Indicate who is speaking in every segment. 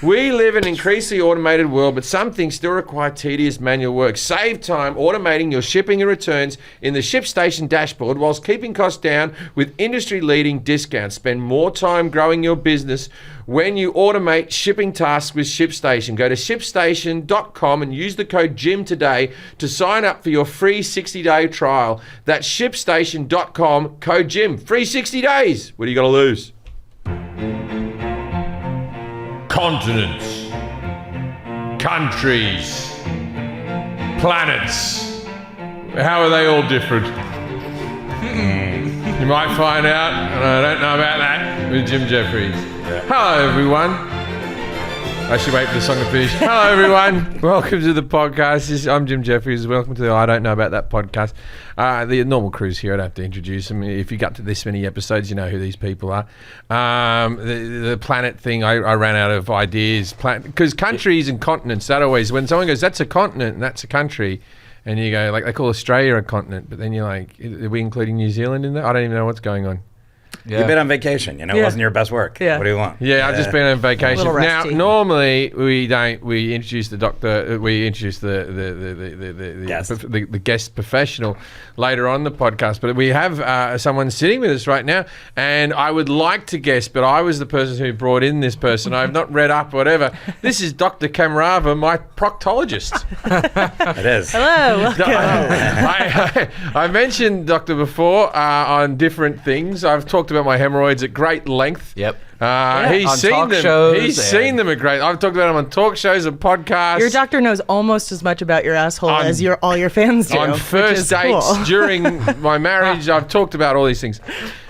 Speaker 1: We live in an increasingly automated world, but some things still require tedious manual work. Save time automating your shipping and returns in the ShipStation dashboard whilst keeping costs down with industry-leading discounts. Spend more time growing your business when you automate shipping tasks with ShipStation. Go to ShipStation.com and use the code JIM today to sign up for your free 60-day trial. That's ShipStation.com, code JIM. Free 60 days. What are you going to lose? Continents, countries, planets. How are they all different? You might find out, and I don't know about that, with Jim Jefferies. Hello, everyone. I should wait for the song to finish. Hello, everyone. Welcome to the podcast. I'm Jim Jefferies. Welcome to the I Don't Know About That podcast. The normal crew's here. I don't have to introduce them. If you got to this many episodes, you know who these people are. The planet thing, I ran out of ideas. Because countries and continents, that always, when someone goes, that's a continent and that's a country, and you go, like, they call Australia a continent, but then you're like, are we including New Zealand in there? I don't even know what's going on.
Speaker 2: Yeah. You've been on vacation, it wasn't your best work. Yeah. What do you want?
Speaker 1: Yeah, I've just been on vacation. Now, normally we introduce the doctor, we introduce the guest professional later on the podcast, but we have someone sitting with us right now, and I would like to guess, but I was the person who brought in this person. I've not read up, whatever. This is Dr. Kamrava, my proctologist.
Speaker 2: It is.
Speaker 3: Hello.
Speaker 1: I mentioned Doctor before on different things. I've talked about my hemorrhoids at great length.
Speaker 2: Yep.
Speaker 1: He's
Speaker 2: on
Speaker 1: seen
Speaker 2: talk
Speaker 1: them.
Speaker 2: shows
Speaker 1: He's seen them at great. I've talked about them on talk shows and podcasts.
Speaker 3: Your doctor knows almost as much about your asshole as all your fans do.
Speaker 1: On first dates, cool. During my marriage, I've talked about all these things.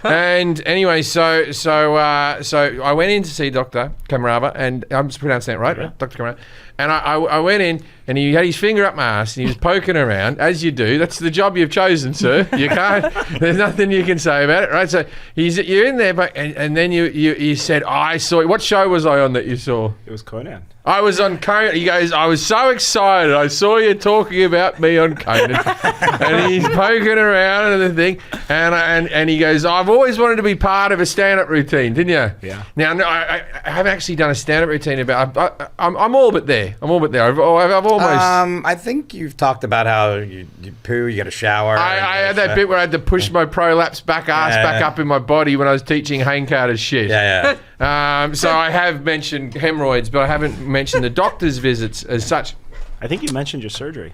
Speaker 1: And anyway, so I went in to see Dr. Kamrava, and I'm pronouncing that right, right? Dr. Kamrava. And I went in, and he had his finger up my ass, and he was poking around, as you do. That's the job you've chosen, sir. You can't. There's nothing you can say about it, right? So you're in there, but and then you said, I saw. What show was I on that you saw?
Speaker 4: It was Conan.
Speaker 1: I was on Conan. He goes, I was so excited. I saw you talking about me on Conan. And he's poking around and the thing. And he goes, I've always wanted to be part of a stand-up routine, didn't you?
Speaker 4: Yeah.
Speaker 1: Now, no, I haven't actually done a stand-up routine about. I'm all but there. I'm all but there. I've almost.
Speaker 2: I think you've talked about how you poo, you get a shower.
Speaker 1: I had that bit where I had to push my prolapse back up in my body when I was teaching Hayne Carter's shit.
Speaker 2: Yeah.
Speaker 1: So I have mentioned hemorrhoids, but I haven't mentioned the doctor's visits as such.
Speaker 4: I think you mentioned your surgery.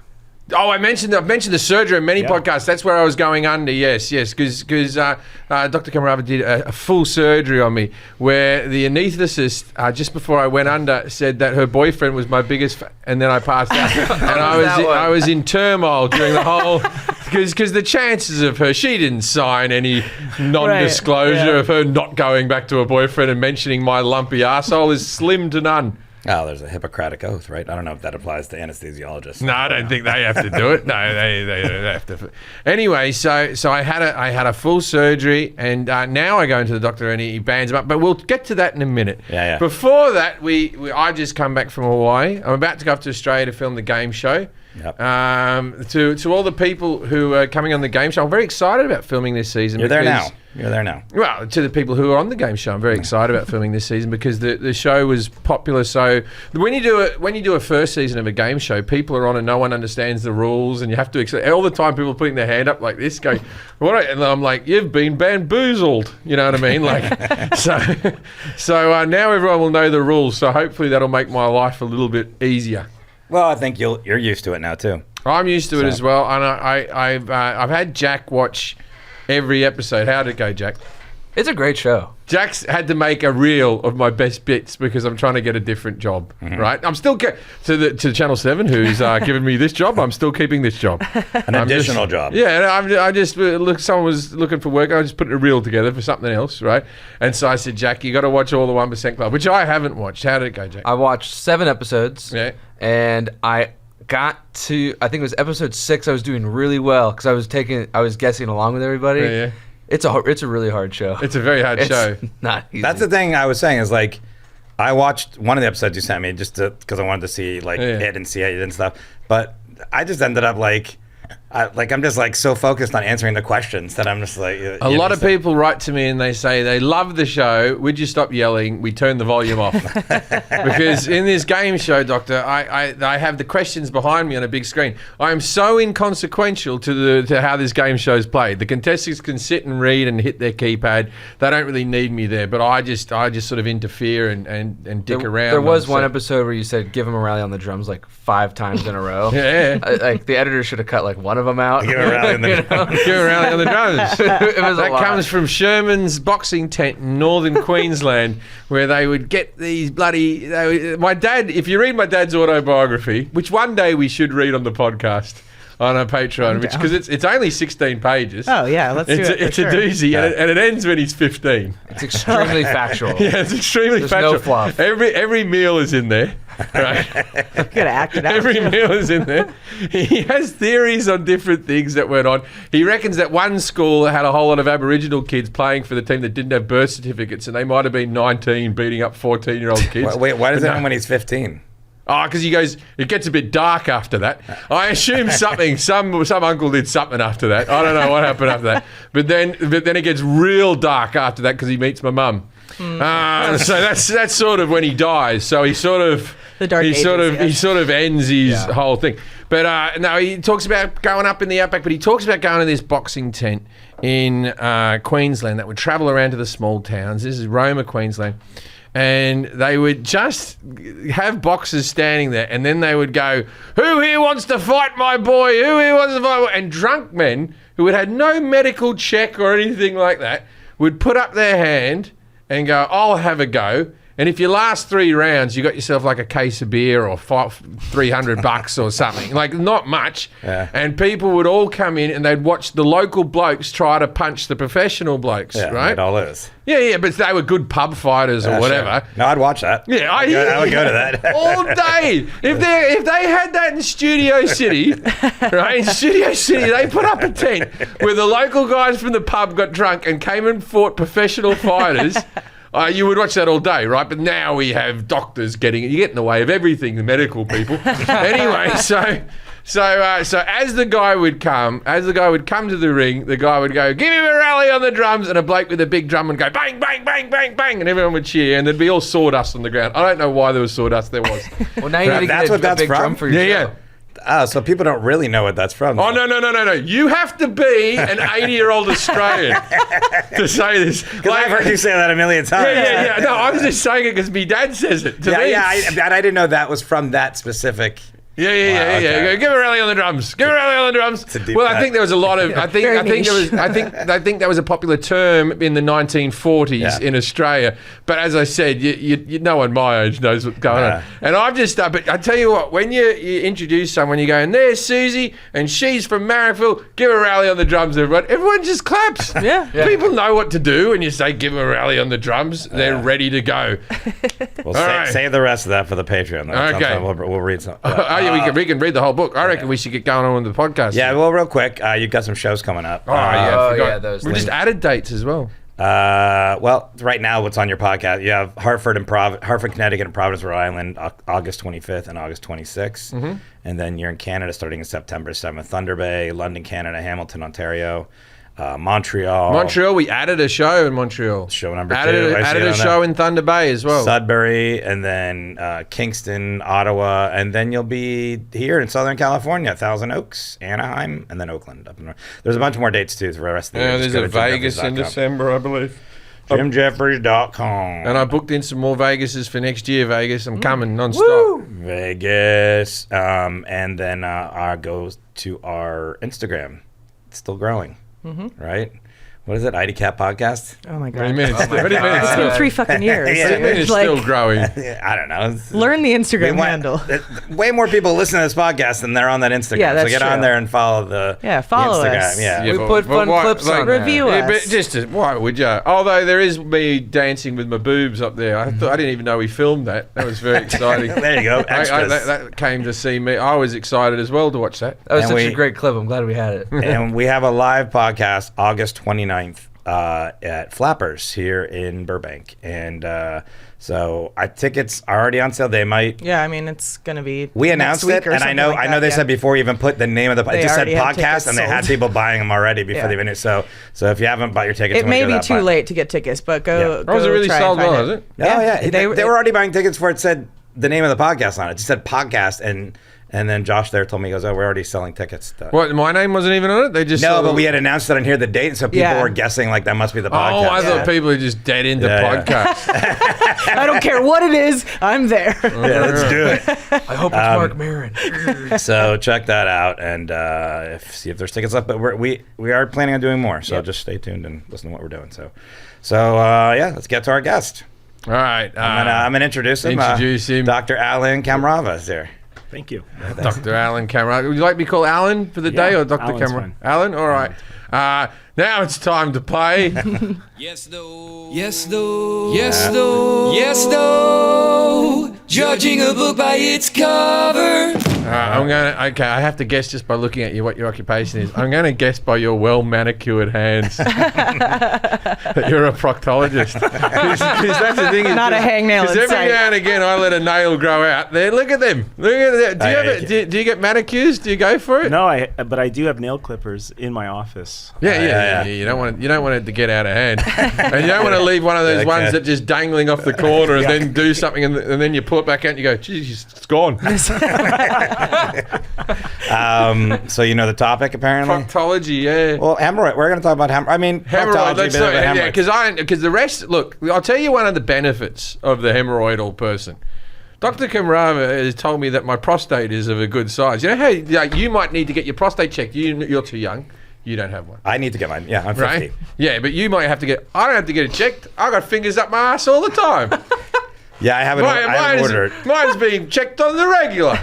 Speaker 1: Oh, I've mentioned the surgery in many podcasts. That's where I was going under. Yes, because Dr. Kamrava did a full surgery on me, where the anaesthetist just before I went under said that her boyfriend was my biggest, and then I passed out, and I was in turmoil during the whole. Because the chances of her, she didn't sign any non-disclosure of her not going back to her boyfriend and mentioning my lumpy arsehole is slim to none.
Speaker 2: Oh, there's a Hippocratic oath, right? I don't know if that applies to anesthesiologists.
Speaker 1: No, I don't think they have to do it. No, they don't have to. Anyway, so I had a full surgery, and now I go into the doctor and he bands them up. But we'll get to that in a minute.
Speaker 2: Yeah.
Speaker 1: Before that, I just come back from Hawaii. I'm about to go up to Australia to film the game show.
Speaker 2: Yep.
Speaker 1: To all the people who are coming on the game show, I'm very excited about filming this season.
Speaker 2: You're there now.
Speaker 1: Well, to the people who are on the game show, I'm very excited about filming this season because the show was popular. So when you do a first season of a game show, people are on and no one understands the rules, and you have to all the time. People are putting their hand up like this, going, "What?" And I'm like, "You've been bamboozled." You know what I mean? Like, so now everyone will know the rules. So hopefully that'll make my life a little bit easier.
Speaker 2: Well, I think you're used to it now too.
Speaker 1: I'm used to it as well, and I've had Jack watch every episode. How did it go, Jack?
Speaker 5: It's a great show.
Speaker 1: Jack's had to make a reel of my best bits because I'm trying to get a different job, right? I'm still to Channel 7, who's given me this job. I'm still keeping this job,
Speaker 2: an additional job.
Speaker 1: Yeah, I just someone was looking for work. I just put a reel together for something else, right? And so I said, Jack, you got to watch all the 1% Club, which I haven't watched. How did it go, Jack?
Speaker 5: I watched 7 episodes.
Speaker 1: Yeah.
Speaker 5: And I got to, I think it was episode 6. I was doing really well because I was guessing along with everybody.
Speaker 1: Yeah.
Speaker 5: It's a really hard show.
Speaker 1: It's a very hard show.
Speaker 5: Not easy.
Speaker 2: That's the thing I was saying is like, I watched one of the episodes you sent me just because I wanted to see it and see it and stuff. But I just ended up like, I'm just like so focused on answering the questions that I'm just like.
Speaker 1: A lot of people write to me and they say they love the show. Would you stop yelling? We turn the volume off. Because in this game show, Doctor, I have the questions behind me on a big screen. I am so inconsequential to how this game show is played. The contestants can sit and read and hit their keypad. They don't really need me there, but I just sort of interfere and dick around.
Speaker 5: There was one episode where you said give him a rally on the drums like 5 times in a row.
Speaker 1: Yeah.
Speaker 5: Like the editor should have cut like one of them out.
Speaker 2: Give a rally on the drums.
Speaker 1: Give a rally on the drums.
Speaker 5: It was
Speaker 1: That comes from Sherman's boxing tent in northern Queensland, where they would get these my dad, if you read my dad's autobiography, which one day we should read on the podcast, on our Patreon, because it's only 16 pages.
Speaker 3: Oh, yeah, let's do it.
Speaker 1: It's a doozy, and it ends when he's 15.
Speaker 5: It's extremely factual.
Speaker 1: Yeah, it's extremely
Speaker 5: There's
Speaker 1: factual.
Speaker 5: no fluff.
Speaker 1: Every meal is in there. Right?
Speaker 3: You gotta act it out.
Speaker 1: Every meal is in there. He has theories on different things that went on. He reckons that one school had a whole lot of Aboriginal kids playing for the team that didn't have birth certificates, and they might have been 19 beating up 14-year-old kids.
Speaker 2: Wait, why does that mean when he's 15?
Speaker 1: Oh, because he goes, it gets a bit dark after that. I assume some uncle did something after that. I don't know what happened after that. But then it gets real dark after that because he meets my mum. So that's sort of when he dies. So he sort of
Speaker 3: The dark ages,
Speaker 1: he sort of ends his whole thing. But no, he talks about going up in the outback, but he talks about going to this boxing tent in Queensland that would travel around to the small towns. This is Roma, Queensland. And they would just have boxers standing there, and then they would go, "Who here wants to fight my boy? Who here wants to fight?" And drunk men who had had no medical check or anything like that would put up their hand and go, "I'll have a go." And if you last 3 rounds, you got yourself like a case of beer or $300 or something, like not much.
Speaker 2: Yeah.
Speaker 1: And people would all come in and they'd watch the local blokes try to punch the professional blokes, right?
Speaker 2: It all is.
Speaker 1: Yeah, but they were good pub fighters or whatever.
Speaker 2: Sure. No, I'd watch that.
Speaker 1: Yeah,
Speaker 2: I would go to that
Speaker 1: all day. If they had that in Studio City, right? In Studio City, they put up a tent where the local guys from the pub got drunk and came and fought professional fighters. You would watch that all day, right? But now we have doctors you get in the way of everything, the medical people. Anyway, so as the guy would come to the ring, the guy would go, "Give him a rally on the drums," and a bloke with a big drum would go, "Bang, bang, bang, bang, bang," and everyone would cheer, and there'd be all sawdust on the ground. I don't know why there was sawdust. There was.
Speaker 5: Well, now you need to
Speaker 2: That's
Speaker 5: get
Speaker 2: what
Speaker 5: a
Speaker 2: that's
Speaker 5: big
Speaker 2: from?
Speaker 5: drum for your show.
Speaker 1: Yeah.
Speaker 2: Oh, so people don't really know what that's from.
Speaker 1: Oh, no. You have to be an 80-year-old Australian to say this.
Speaker 2: Because I've heard you say that a million times.
Speaker 1: Yeah. No, I was just saying it because my dad says it to me.
Speaker 2: I didn't know that was from that specific.
Speaker 1: Yeah.
Speaker 2: okay.
Speaker 1: Give a rally on the drums. Give a rally on the drums. Well, I think there was a lot of. I think that was a popular term in the 1940s in Australia. But as I said, no one my age knows what's going on. And I've just. But I tell you what, when you introduce someone, you go, "And there's Susie, and she's from Marrickville. Give a rally on the drums, everyone." Everyone just claps.
Speaker 3: Yeah.
Speaker 1: People know what to do when you say, "Give a rally on the drums." They're ready to go.
Speaker 2: We'll
Speaker 1: right.
Speaker 2: save the rest of that for the Patreon. Though.
Speaker 1: Okay.
Speaker 2: We'll read some.
Speaker 1: We can read the whole book. I reckon we should get going on with the podcast.
Speaker 2: Yeah, well, real quick, you've got some shows coming up.
Speaker 1: I forgot.
Speaker 5: those
Speaker 1: We just added dates as well.
Speaker 2: Well, right now, what's on your podcast? You have Hartford, Connecticut, and Providence, Rhode Island, August 25th and August 26th. And then you're in Canada starting in September 7th. Thunder Bay, London, Canada, Hamilton, Ontario, Montreal. We
Speaker 1: added a show in Montreal.
Speaker 2: Show number 2.
Speaker 1: Added a show in Thunder Bay as well.
Speaker 2: Sudbury, and then Kingston, Ottawa, and then you'll be here in Southern California, Thousand Oaks, Anaheim, and then Oakland. Up in north. There's a bunch more dates too for the rest of the year.
Speaker 1: There's a Vegas in December, I believe.
Speaker 2: JimJefferies.com.
Speaker 1: And I booked in some more Vegases for next year. Vegas, I'm coming non-stop.
Speaker 2: Vegas, and then I go to our Instagram. It's still growing, right? What is it? IDCap podcast?
Speaker 3: Oh my god.
Speaker 1: 30 minutes. 30 minutes.
Speaker 3: It's been
Speaker 1: Still,
Speaker 3: 3 fucking years.
Speaker 1: it's still growing.
Speaker 2: I don't know.
Speaker 3: Learn the Instagram handle.
Speaker 2: Way more people listen to this podcast than they're on that Instagram.
Speaker 3: Yeah, that's
Speaker 2: so get on
Speaker 3: true.
Speaker 2: there and follow the
Speaker 3: follow
Speaker 2: Instagram.
Speaker 3: us.
Speaker 2: Yeah.
Speaker 5: We put fun clips on there.
Speaker 3: Review
Speaker 1: Yeah,
Speaker 3: us.
Speaker 1: but why would you? Although there is me dancing with my boobs up there. I didn't even know we filmed that. That was very exciting.
Speaker 2: There you go. Extras.
Speaker 1: That came to see me. I was excited as well to watch that.
Speaker 5: That was
Speaker 2: And
Speaker 5: such a great clip. I'm glad we had it.
Speaker 2: And we have a live podcast August 29th. at Flappers here in Burbank, and so tickets are already on sale. They might.
Speaker 3: Yeah, I mean it's gonna be.
Speaker 2: We announced it, and I know they said before we even put the name of the. It just said podcast, and they had people buying them already before they even. So if you haven't bought your tickets,
Speaker 3: it may be too late to get tickets, but go.
Speaker 1: Was it really sold well? Is it?
Speaker 2: Oh yeah, they were already buying tickets for it. Said the name of the podcast on it. It just said podcast, and then Josh there told me, he goes, "Oh, we're already selling tickets."
Speaker 1: What? My name wasn't even on it. They just
Speaker 2: but we had announced it on here the date, and so people were guessing like that must be the podcast.
Speaker 1: Oh, I thought people are just dead into podcasts.
Speaker 3: I don't care what it is. I'm there.
Speaker 2: Yeah, let's do it.
Speaker 5: I hope it's Mark Maron.
Speaker 2: So check that out and see if there's tickets left. But we are planning on doing more. So just stay tuned and listen to what we're doing. So let's get to our guest.
Speaker 1: All right.
Speaker 2: I'm gonna introduce him. Dr. Alan Kamrava is here.
Speaker 4: Thank you.
Speaker 1: Dr. Alan Kamrava. Would you like to be called Alan for the day or Dr. Kamrava? Alan? All right. Now it's time to play.
Speaker 6: Yes, though. Yes, though. Yes, though. Yes, though. Judging a book by its cover.
Speaker 1: I have to guess just by looking at you what your occupation is. I'm going to guess by your well manicured hands that you're a proctologist. Because that's the thing.
Speaker 3: Not a hangnail in
Speaker 1: Because every
Speaker 3: sight.
Speaker 1: now and again I let a nail grow out. There, look at them. Look at that. Do you get manicures? Do you go for it?
Speaker 4: No, but I do have nail clippers in my office.
Speaker 1: Yeah. You don't want it to get out of hand, and you don't want to leave one of those ones that just dangling off the corner and then do something, and then you pull it back out and you go, geez, it's gone.
Speaker 2: So you know the topic apparently.
Speaker 1: Proctology, yeah.
Speaker 2: Well, hemorrhoid. We're going to talk about
Speaker 1: hemorrhoids.
Speaker 2: Hemorrhoids.
Speaker 1: Because the rest. Look, I'll tell you one of the benefits of the hemorrhoidal person. Dr. Kamrava has told me that my prostate is of a good size. You know how you might need to get your prostate checked. You're too young. You don't have one.
Speaker 2: I need to get mine. Yeah, I'm 50.
Speaker 1: Right? Yeah, but you might have to get. I don't have to get it checked. I got fingers up my ass all the time.
Speaker 2: Yeah, I haven't ordered.
Speaker 1: Mine's being checked on the regular.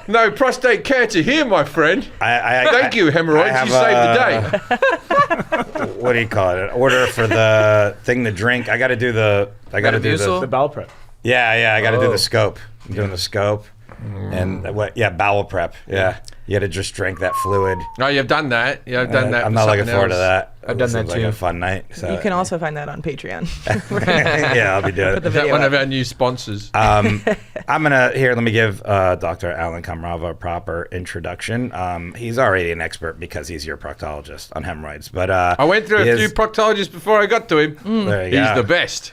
Speaker 1: No prostate cancer here, my friend. Thank you, hemorrhoids. You saved the day.
Speaker 2: What do you call it? An order for the thing to drink. I got to do the.
Speaker 4: The bowel prep.
Speaker 2: Yeah. I got to do the scope. I'm doing the scope. And what? Yeah, bowel prep. Yeah. You had to just drink that fluid.
Speaker 1: Oh, you've done that. Yeah, I've done that.
Speaker 2: I'm not looking forward to that.
Speaker 5: I've done that
Speaker 2: too.
Speaker 5: too.
Speaker 2: Like a fun night. So.
Speaker 3: You can also find that on Patreon.
Speaker 2: Yeah, I'll be doing it.
Speaker 1: Is that one of our new sponsors?
Speaker 2: I'm gonna let me give Dr. Alan Kamrava a proper introduction. He's already an expert because he's your proctologist on hemorrhoids. But
Speaker 1: I went through a few proctologists before I got to him.
Speaker 2: There you
Speaker 1: He's
Speaker 2: go.
Speaker 1: the best.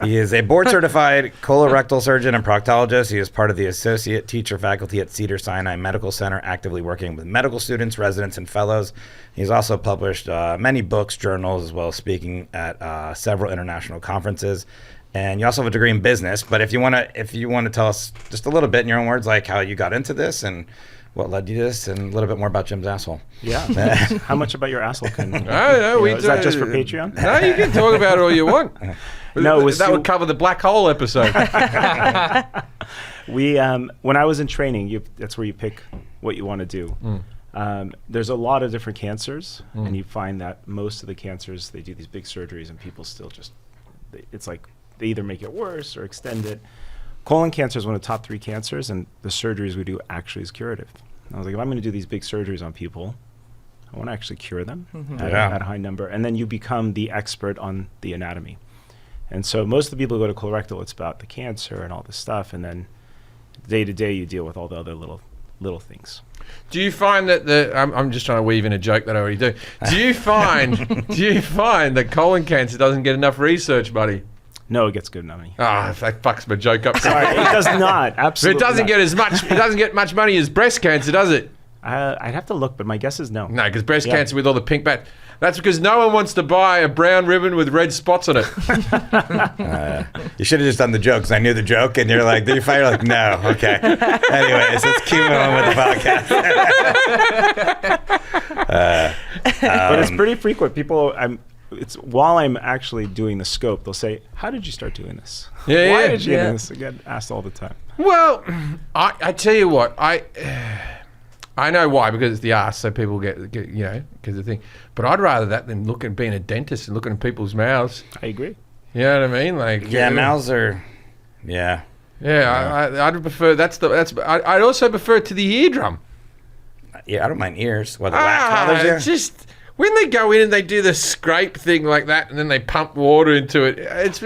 Speaker 2: He is a board-certified colorectal surgeon and proctologist. He is part of the associate teacher faculty at Cedars-Sinai Medical Center, actively working with medical students, residents, and fellows. He's also published many books, journals, as well as speaking at several international conferences. And you also have a degree in business. But if you want to tell us just a little bit in your own words, like how you got into this and what led you to this, and a little bit more about Jim's asshole.
Speaker 4: Yeah. How much about your asshole can? Is that just for Patreon?
Speaker 1: No, you can talk about it all you want.
Speaker 4: No,
Speaker 1: that would cover the black hole episode.
Speaker 4: When I was in training, that's where you pick what you want to do. There's a lot of different cancers, and you find that most of the cancers, they do these big surgeries, and people still it's like they either make it worse or extend it. Colon cancer is one of the top 3 cancers, and the surgeries we do actually is curative. I was like, if I'm going to do these big surgeries on people, I want to actually cure them at a high number, and then you become the expert on the anatomy. And so most of the people who go to colorectal, it's about the cancer and all this stuff, and then day to day you deal with all the other little things.
Speaker 1: Do you find that I'm just trying to weave in a joke that I already do. Do you find that colon cancer doesn't get enough research, buddy?
Speaker 4: No, it gets good money.
Speaker 1: That fucks my joke up.
Speaker 4: Sorry, it does not. Absolutely.
Speaker 1: It doesn't get much money as breast cancer, does it?
Speaker 4: I'd have to look, but my guess is no.
Speaker 1: No, because breast cancer with all the pink bat. That's because no one wants to buy a brown ribbon with red spots on it.
Speaker 2: You should have just done the joke, because I knew the joke, and you're like, did you fight? You're like, no, okay. Anyways, let's keep on with the podcast.
Speaker 4: But it's pretty frequent. People, while I'm actually doing the scope, they'll say, how did you start doing this? Why did you do this? I get asked all the time.
Speaker 1: Well, I tell you what, I know why, because it's the arse, so people get because of the thing. But I'd rather that than being a dentist and looking at people's mouths.
Speaker 4: I agree.
Speaker 1: You know what I mean? Like
Speaker 2: mouths are, yeah.
Speaker 1: Yeah, I'd prefer. I'd also prefer it to the eardrum.
Speaker 2: Yeah, I don't mind ears. What, the wax bothers you?
Speaker 1: when they go in and they do the scrape thing like that, and then they pump water into it, it's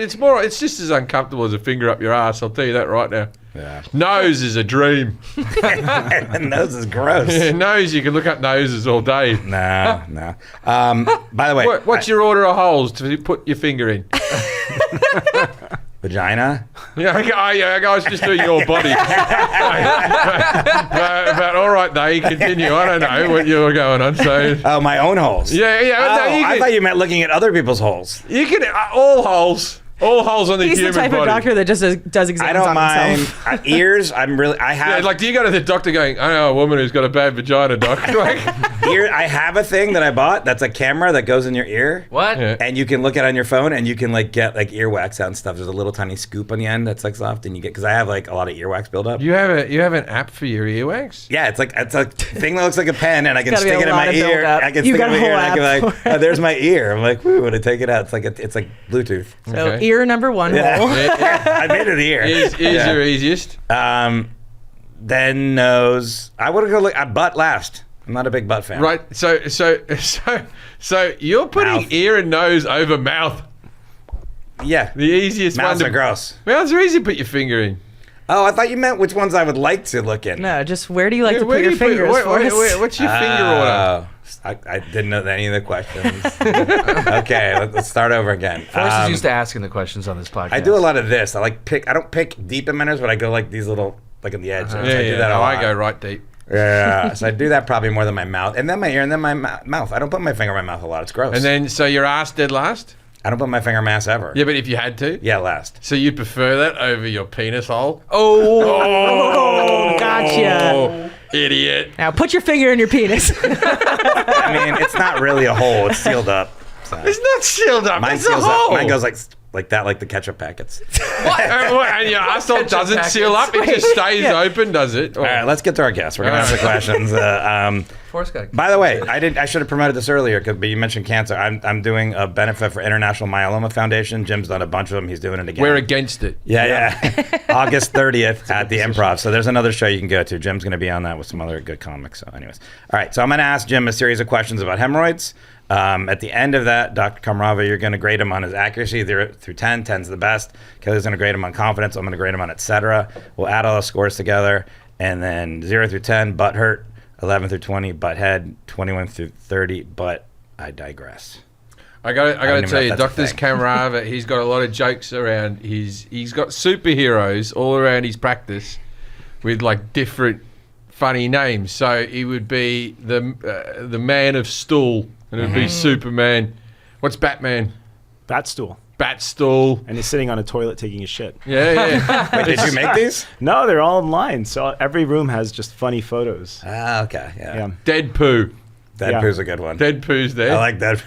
Speaker 1: just as uncomfortable as a finger up your ass. I'll tell you that right now.
Speaker 2: Yeah.
Speaker 1: Nose is a dream.
Speaker 2: Nose is gross.
Speaker 1: Yeah, nose, you can look up noses all day.
Speaker 2: No. By the way,
Speaker 1: What's your order of holes to put your finger in?
Speaker 2: vagina?
Speaker 1: Yeah, I was just doing your body. but all right, though, continue. I don't know what you're going on. So
Speaker 2: Oh, my own holes.
Speaker 1: yeah.
Speaker 2: Oh,
Speaker 1: No,
Speaker 2: I thought you meant looking at other people's holes.
Speaker 1: you can all holes on the
Speaker 3: He's the
Speaker 1: human
Speaker 3: type
Speaker 1: body.
Speaker 3: of doctor that just does exams
Speaker 2: I don't
Speaker 3: on
Speaker 2: mind
Speaker 3: himself.
Speaker 2: ears. I
Speaker 1: Yeah,
Speaker 2: have
Speaker 1: like, do you go to the doctor going, I know a woman who's got a bad vagina, doc? Like,
Speaker 2: I have a thing that I bought that's a camera that goes in your ear.
Speaker 5: What?
Speaker 1: Yeah.
Speaker 2: And you can look at it on your phone, and you can like get like earwax out and stuff. There's a little tiny scoop on the end that's like soft, and you get because I have like a lot of earwax buildup.
Speaker 1: you have an app for your earwax?
Speaker 2: Yeah, it's a thing that looks like a pen, and I can
Speaker 3: gotta be
Speaker 2: stick
Speaker 3: a
Speaker 2: it in
Speaker 3: lot
Speaker 2: my
Speaker 3: of
Speaker 2: ear.
Speaker 3: buildup.
Speaker 2: I can
Speaker 3: You've
Speaker 2: stick it
Speaker 3: got
Speaker 2: in
Speaker 3: a
Speaker 2: my ear, and I
Speaker 3: whole
Speaker 2: can
Speaker 3: app
Speaker 2: like,
Speaker 3: for it.
Speaker 2: oh, there's my ear. I'm like, woo, when I take it out, it's like Bluetooth.
Speaker 3: So
Speaker 1: Okay.
Speaker 3: ear number one
Speaker 2: Yeah.
Speaker 3: hole.
Speaker 2: I made it the ear.
Speaker 1: Is
Speaker 2: Yeah.
Speaker 1: your easiest?
Speaker 2: Then nose. I would go look at butt last. I'm not a big butt fan.
Speaker 1: Right. So you're putting
Speaker 2: Mouth.
Speaker 1: ear and nose over mouth.
Speaker 2: Yeah.
Speaker 1: The easiest
Speaker 2: Mouths
Speaker 1: one.
Speaker 2: are gross.
Speaker 1: Mouths are easy to put your finger in.
Speaker 2: Oh, I thought you meant which ones I would like to look in.
Speaker 3: No, just where do you like to
Speaker 1: Where
Speaker 3: put
Speaker 1: do
Speaker 3: your
Speaker 1: you
Speaker 3: fingers first?
Speaker 1: what's your finger order?
Speaker 2: Oh, I didn't know any of the questions. Okay, let's start over again.
Speaker 5: Forrest is used to asking the questions on this podcast.
Speaker 2: I do a lot of this. I don't pick deep in my nose, but I go like these little, like in the edge. So I do that a
Speaker 1: No,
Speaker 2: lot.
Speaker 1: I go right deep.
Speaker 2: Yeah, so I do that probably more than my mouth, and then my ear, and then my mouth. I don't put my finger in my mouth a lot. It's gross.
Speaker 1: And then, so your ass dead last?
Speaker 2: I don't put my finger in my ass ever.
Speaker 1: Yeah, but if you had to?
Speaker 2: Yeah, last.
Speaker 1: So you'd prefer that over your penis hole?
Speaker 3: Oh, gotcha.
Speaker 1: Idiot.
Speaker 3: Now put your finger in your penis.
Speaker 2: I mean, it's not really a hole. It's sealed up. So.
Speaker 1: It's not sealed up.
Speaker 2: Mine
Speaker 1: It's a
Speaker 2: seals
Speaker 1: hole.
Speaker 2: up. Mine goes like that, like the ketchup packets.
Speaker 1: And your asshole doesn't seal up? It just stays open, does it?
Speaker 2: All right, let's get to our guests. We're gonna answer questions.
Speaker 5: Forrest got
Speaker 2: By the way, I should have promoted this earlier, but you mentioned cancer. I'm doing a benefit for International Myeloma Foundation. Jim's done a bunch of them. He's doing it again.
Speaker 1: We're against it.
Speaker 2: Yeah. August 30th at the Improv. So there's another show you can go to. Jim's going to be on that with some other good comics. So anyways. All right. So I'm going to ask Jim a series of questions about hemorrhoids. At the end of that, Dr. Kamrava, you're going to grade him on his accuracy 0 through 10. 10's the best. Kelly's going to grade him on confidence. I'm going to grade him on et cetera. We'll add all the scores together. And then 0 through 10, butt hurt. 11 through 20, butt head. 21 through 30, but I digress.
Speaker 1: I got to
Speaker 2: even
Speaker 1: tell
Speaker 2: know
Speaker 1: you,
Speaker 2: if that's a
Speaker 1: Doctor's
Speaker 2: thing.
Speaker 1: Kamrava, he's got a lot of jokes around. He's got superheroes all around his practice with like different funny names. So he would be the man of stool, and it would be Superman. What's Batman?
Speaker 4: Bat stool.
Speaker 1: Bat stool.
Speaker 4: And he's sitting on a toilet taking a shit.
Speaker 1: Yeah.
Speaker 2: Wait, did you make these?
Speaker 4: No, they're all online. So every room has just funny photos.
Speaker 2: Ah, okay. Yeah.
Speaker 4: Yeah.
Speaker 1: Dead poo.
Speaker 2: Dead
Speaker 4: Yeah.
Speaker 2: poo's a good one.
Speaker 1: Dead poo's there.
Speaker 2: I like that.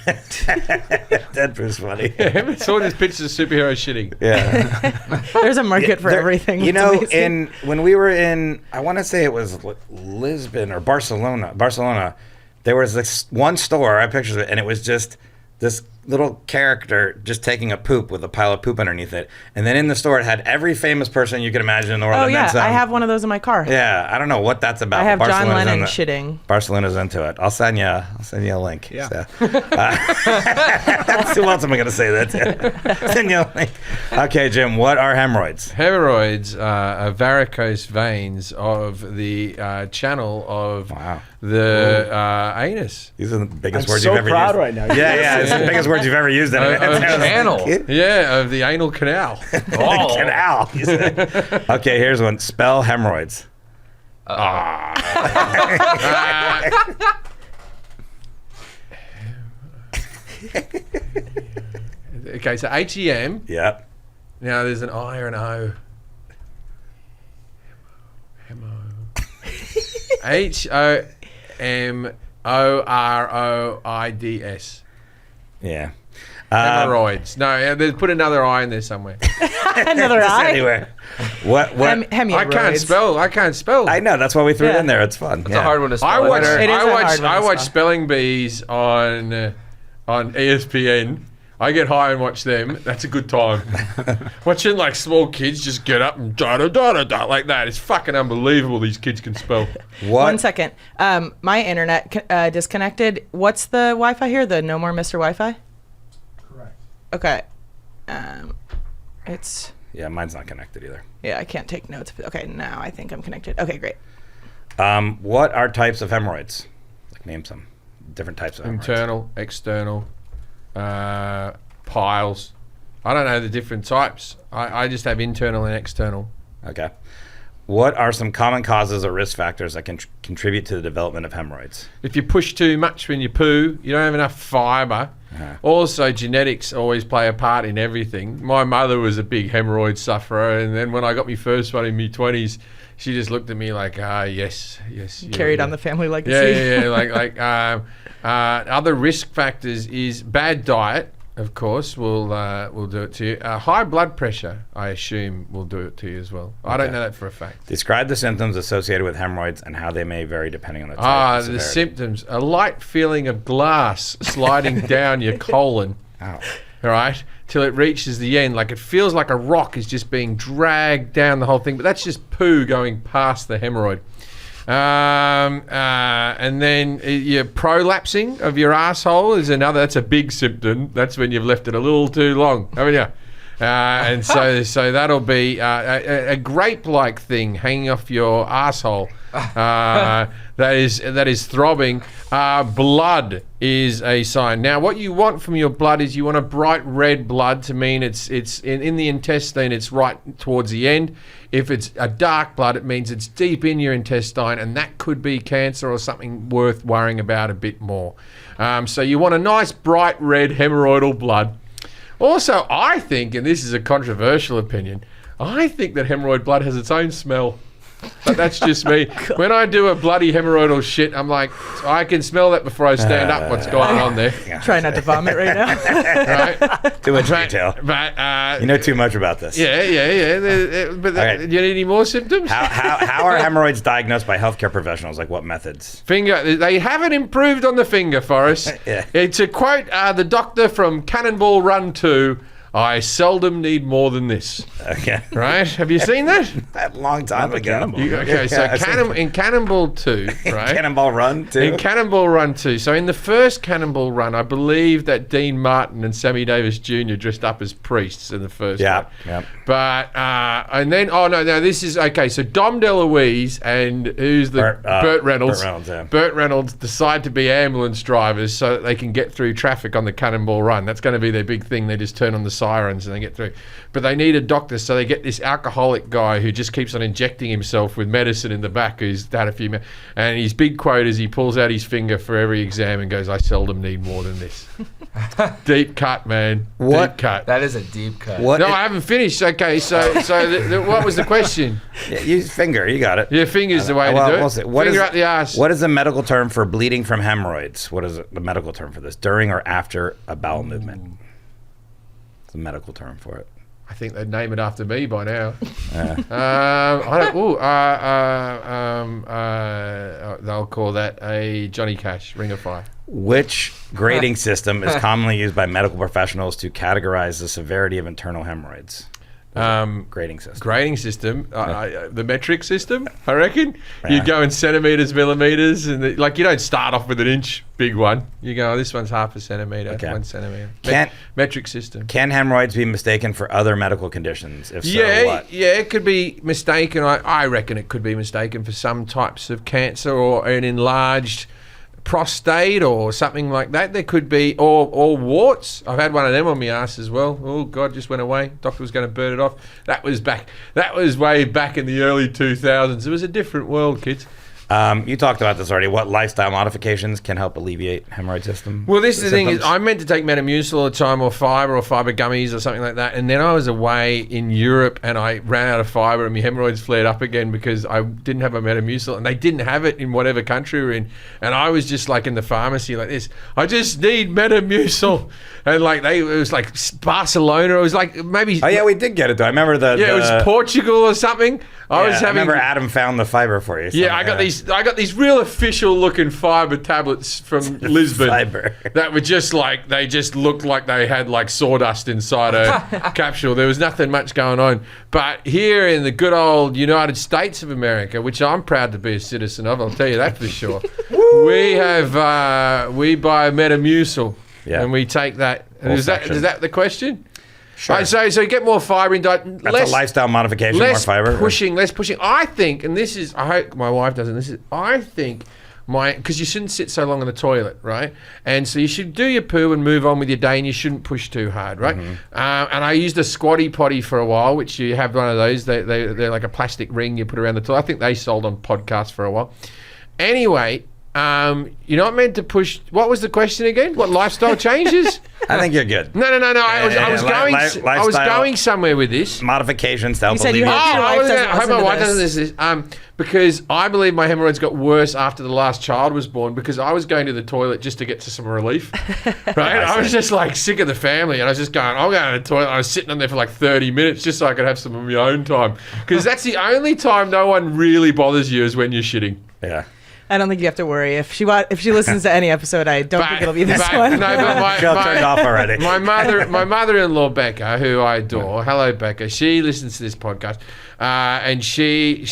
Speaker 2: Dead poo's funny.
Speaker 1: It's all just pictures of superhero shitting.
Speaker 2: Yeah.
Speaker 3: There's a market for
Speaker 2: There-
Speaker 3: everything.
Speaker 2: You
Speaker 3: It's
Speaker 2: know,
Speaker 3: amazing.
Speaker 2: when we were in, I want to say it was Lisbon or Barcelona. There was this one store. I have pictures of it, and it was just this little character just taking a poop with a pile of poop underneath it. And then in the store, it had every famous person you could imagine in the world.
Speaker 3: Oh
Speaker 2: and
Speaker 3: yeah,
Speaker 2: then some.
Speaker 3: I have one of those in my car.
Speaker 2: Yeah, I don't know what that's about.
Speaker 3: I have
Speaker 2: but
Speaker 3: John
Speaker 2: Barcelona's
Speaker 3: Lennon
Speaker 2: in
Speaker 3: shitting.
Speaker 2: Barcelona's into it. I'll send you a link.
Speaker 4: Yeah.
Speaker 2: So, who else am I going to say that to? Send you a link. Okay, Jim, what are hemorrhoids?
Speaker 1: Hemorrhoids are varicose veins of the channel of
Speaker 2: Wow.
Speaker 1: the anus.
Speaker 2: These are the biggest
Speaker 4: I'm
Speaker 2: words
Speaker 4: so
Speaker 2: you've ever
Speaker 4: proud
Speaker 2: used.
Speaker 4: right now.
Speaker 2: Yeah, it's the biggest words you've ever used in it.
Speaker 5: channel.
Speaker 1: Yeah, of the anal canal.
Speaker 5: Oh.
Speaker 2: Canal. you said. Okay, here's one. Spell hemorrhoids.
Speaker 1: Okay, so HEM.
Speaker 2: Yep.
Speaker 1: Now there's an I or an O. HOMOROIDS.
Speaker 2: Yeah.
Speaker 1: Hemorrhoids. No, yeah, put another I in there somewhere.
Speaker 3: Another
Speaker 2: Just
Speaker 3: eye.
Speaker 2: anywhere. What?
Speaker 3: Hemorrhoids.
Speaker 1: I can't spell.
Speaker 2: I know. That's why we threw it
Speaker 3: Yeah.
Speaker 2: in there. It's fun.
Speaker 5: It's a hard one to spell.
Speaker 1: I watch
Speaker 3: It is a hard one to
Speaker 1: I watch
Speaker 3: spell.
Speaker 1: spelling bees on ESPN. I get high and watch them. That's a good time. Watching like small kids just get up and da-da-da-da-da like that. It's fucking unbelievable these kids can spell.
Speaker 2: What?
Speaker 3: 1 second. My internet disconnected. What's the Wi-Fi here? The No More Mr. Wi-Fi?
Speaker 7: Correct.
Speaker 3: Okay. It's...
Speaker 2: Yeah, mine's not connected either.
Speaker 3: Yeah, I can't take notes. Okay, now I think I'm connected. Okay, great.
Speaker 2: What are types of hemorrhoids? Like, name some different types of hemorrhoids.
Speaker 1: Internal, external, piles. I don't know the different types. I just have internal and external.
Speaker 2: Okay. What are some common causes or risk factors that can contribute to the development of hemorrhoids?
Speaker 1: If you push too much when you poo, you don't have enough fibre. Also, genetics always play a part in everything. My mother was a big hemorrhoid sufferer, and then when I got my first one in my 20s, she just looked at me like, yes.
Speaker 3: Carried on the family legacy.
Speaker 1: Yeah. Other risk factors is bad diet, of course, will do it to you. High blood pressure, I assume, will do it to you as well. I don't know that for a fact.
Speaker 2: Describe the symptoms associated with hemorrhoids and how they may vary depending on the type and
Speaker 1: The
Speaker 2: severity.
Speaker 1: symptoms. A light feeling of glass sliding down your colon.
Speaker 2: Ow.
Speaker 1: All right, till it reaches the end. Like it feels like a rock is just being dragged down the whole thing, but that's just poo going past the hemorrhoid. And then your prolapsing of your asshole is another. That's a big symptom. That's when you've left it a little too long, haven't you? And so that'll be a grape-like thing hanging off your asshole. That is throbbing. Blood is a sign. Now, what you want from your blood is you want a bright red blood to mean it's in the intestine. It's right towards the end. If it's a dark blood, it means it's deep in your intestine, and that could be cancer or something worth worrying about a bit more. So you want a nice bright red hemorrhoidal blood. Also, I think, and this is a controversial opinion, I think that hemorrhoid blood has its own smell. But that's just me. When I do a bloody hemorrhoidal shit, I'm like, I can smell that before I stand up. What's going on there?
Speaker 3: Try not to vomit right now.
Speaker 1: Right?
Speaker 2: Too much detail.
Speaker 1: But
Speaker 2: You know too much about this.
Speaker 1: Yeah. But
Speaker 2: Okay.
Speaker 1: do you need any more symptoms?
Speaker 2: How are hemorrhoids diagnosed by healthcare professionals? Like what methods?
Speaker 1: Finger. They haven't improved on the finger, Forrest.
Speaker 2: Yeah.
Speaker 1: To quote the doctor from Cannonball Run 2, I seldom need more than this.
Speaker 2: Okay.
Speaker 1: Right? Have you seen that?
Speaker 2: A long time ago.
Speaker 4: Cannonball.
Speaker 1: Okay, so in Cannonball 2, right?
Speaker 2: Cannonball Run too.
Speaker 1: In Cannonball Run 2. So in the first Cannonball Run, I believe that Dean Martin and Sammy Davis Jr. dressed up as priests in the first one.
Speaker 2: Yeah.
Speaker 1: But, and then, this is, okay, so Dom DeLuise and who's the, Burt Reynolds.
Speaker 2: Burt Reynolds, yeah.
Speaker 1: Burt Reynolds decide to be ambulance drivers so that they can get through traffic on the Cannonball Run. That's going to be their big thing. They just turn on the sirens and they get through. But they need a doctor, so they get this alcoholic guy who just keeps on injecting himself with medicine in the back, who's had a few... And his big quote is he pulls out his finger for every exam and goes, I seldom need more than this. Deep cut, man.
Speaker 2: What?
Speaker 1: Deep cut.
Speaker 5: That is a deep cut.
Speaker 1: No, I haven't finished. Okay, so what was the question?
Speaker 2: Yeah, use finger. You got it.
Speaker 1: Your finger's the way to do it.
Speaker 2: We'll see. What
Speaker 1: Finger
Speaker 2: is-
Speaker 1: up the ass.
Speaker 2: What is the medical term for bleeding from hemorrhoids? What is the medical term for this? During or after a bowel movement? It's a medical term for it.
Speaker 1: I think they'd name it after me by now.
Speaker 2: Yeah.
Speaker 1: They'll call that a Johnny Cash, Ring of Fire.
Speaker 2: Which grading system is commonly used by medical professionals to categorize the severity of internal hemorrhoids? Grading system.
Speaker 1: Grading system, the metric system, I reckon. You go in centimetres, millimetres, and you don't start off with an inch, big one. You go, this one's half a centimetre,
Speaker 2: Okay.
Speaker 1: 1 centimetre.
Speaker 2: Can-
Speaker 1: Metric system.
Speaker 2: Can hemorrhoids be mistaken for other medical conditions? If so, what?
Speaker 1: Yeah, it could be mistaken. I reckon it could be mistaken for some types of cancer or an enlarged prostate or something like that. There could be, or warts. I've had one of them on my ass as well. Oh God, just went away. Doctor was going to burn it off. That was way back in the early 2000s. It was a different world, kids.
Speaker 2: You talked about this already. What lifestyle modifications can help alleviate hemorrhoid system?
Speaker 1: Well, this is the thing is,
Speaker 2: symptoms?
Speaker 1: I meant to take Metamucil all the time, or fibre gummies or something like that, and then I was away in Europe and I ran out of fibre and my hemorrhoids flared up again because I didn't have a Metamucil and they didn't have it in whatever country we were in, and I was just like in the pharmacy like this, I just need Metamucil, and it was like Barcelona, it was like maybe
Speaker 2: Oh yeah, we did get it though. I remember
Speaker 1: it was Portugal or something. I was having
Speaker 2: remember Adam found the fiber for you.
Speaker 1: I got these I got these real official looking fiber tablets from Lisbon
Speaker 2: Fiber.
Speaker 1: that were just like, they just looked like they had like sawdust inside a capsule. There was nothing much going on. But here in the good old United States of America, which I'm proud to be a citizen of, I'll tell you that for sure, we buy Metamucil.
Speaker 2: Yeah.
Speaker 1: And we take that. Is that the question?
Speaker 2: Sure.
Speaker 1: Right, so you get more fiber in diet.
Speaker 2: That's a lifestyle modification, more fiber.
Speaker 1: Less pushing. I think, and this is, I hope my wife doesn't, I think because you shouldn't sit so long in the toilet, right? And so you should do your poo and move on with your day, and you shouldn't push too hard, right? And I used a squatty potty for a while, which you have one of those. They're like a plastic ring you put around the toilet. I think they sold on podcasts for a while. Anyway, you're not meant to push. What was the question again? What lifestyle changes?
Speaker 2: I think you're good.
Speaker 1: No. I was going somewhere with this.
Speaker 2: Modifications to help
Speaker 3: said you
Speaker 2: alleviate.
Speaker 3: hope your wife doesn't
Speaker 1: I hope
Speaker 3: listen
Speaker 1: my
Speaker 3: to
Speaker 1: wife
Speaker 3: this.
Speaker 1: doesn't listen to this. Because I believe my hemorrhoids got worse after the last child was born because I was going to the toilet just to get to some relief. Right? I was just like sick of the family, and I was just going, I'm going to the toilet. I was sitting on there for like 30 minutes just so I could have some of my own time. Because that's the only time no one really bothers you is when you're shitting.
Speaker 2: Yeah.
Speaker 3: I don't think you have to worry. If she listens to any episode, I don't think it'll be this one.
Speaker 1: No, but
Speaker 2: Jill turned off already.
Speaker 1: My mother-in-law Becca, who I adore. Hello, Becca. She listens to this podcast, and she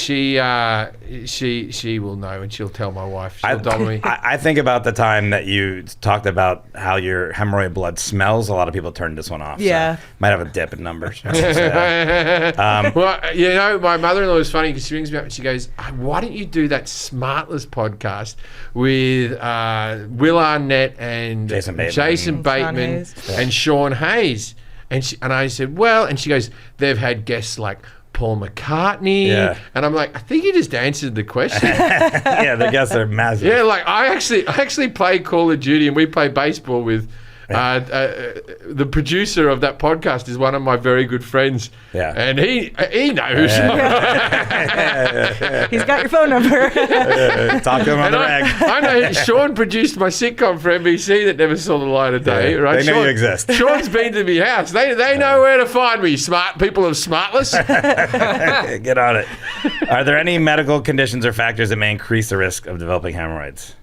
Speaker 1: will know, and she'll tell my wife. She'll double me.
Speaker 2: I think about the time that you talked about how your hemorrhoid blood smells. A lot of people turned this one off.
Speaker 3: Yeah.
Speaker 2: So might have a dip in numbers.
Speaker 1: Well, my mother-in-law was funny because she rings me up and she goes, "Why don't you do that Smartless podcast with Will Arnett and
Speaker 2: Jason Bateman.
Speaker 3: Sean Hayes.
Speaker 1: and Sean Hayes?" And I said, "Well," and she goes, "They've had guests like Paul McCartney."
Speaker 2: Yeah.
Speaker 1: And I'm like, "I think you just answered the question."
Speaker 2: Yeah, the guests are massive.
Speaker 1: Yeah, like I actually play Call of Duty, and we play baseball with the producer of that podcast is one of my very good friends.
Speaker 2: Yeah.
Speaker 1: And he knows.
Speaker 3: He's got your phone number.
Speaker 2: Talk to him on
Speaker 1: And
Speaker 2: the reg.
Speaker 1: I know Sean produced my sitcom for NBC that never saw the light of day.
Speaker 2: Yeah,
Speaker 1: Right?
Speaker 2: they know
Speaker 1: Sean,
Speaker 2: you exist.
Speaker 1: Sean's been to my house. They know where to find me. Smart people of Smartless.
Speaker 2: Get on it. Are there any medical conditions or factors that may increase the risk of developing hemorrhoids?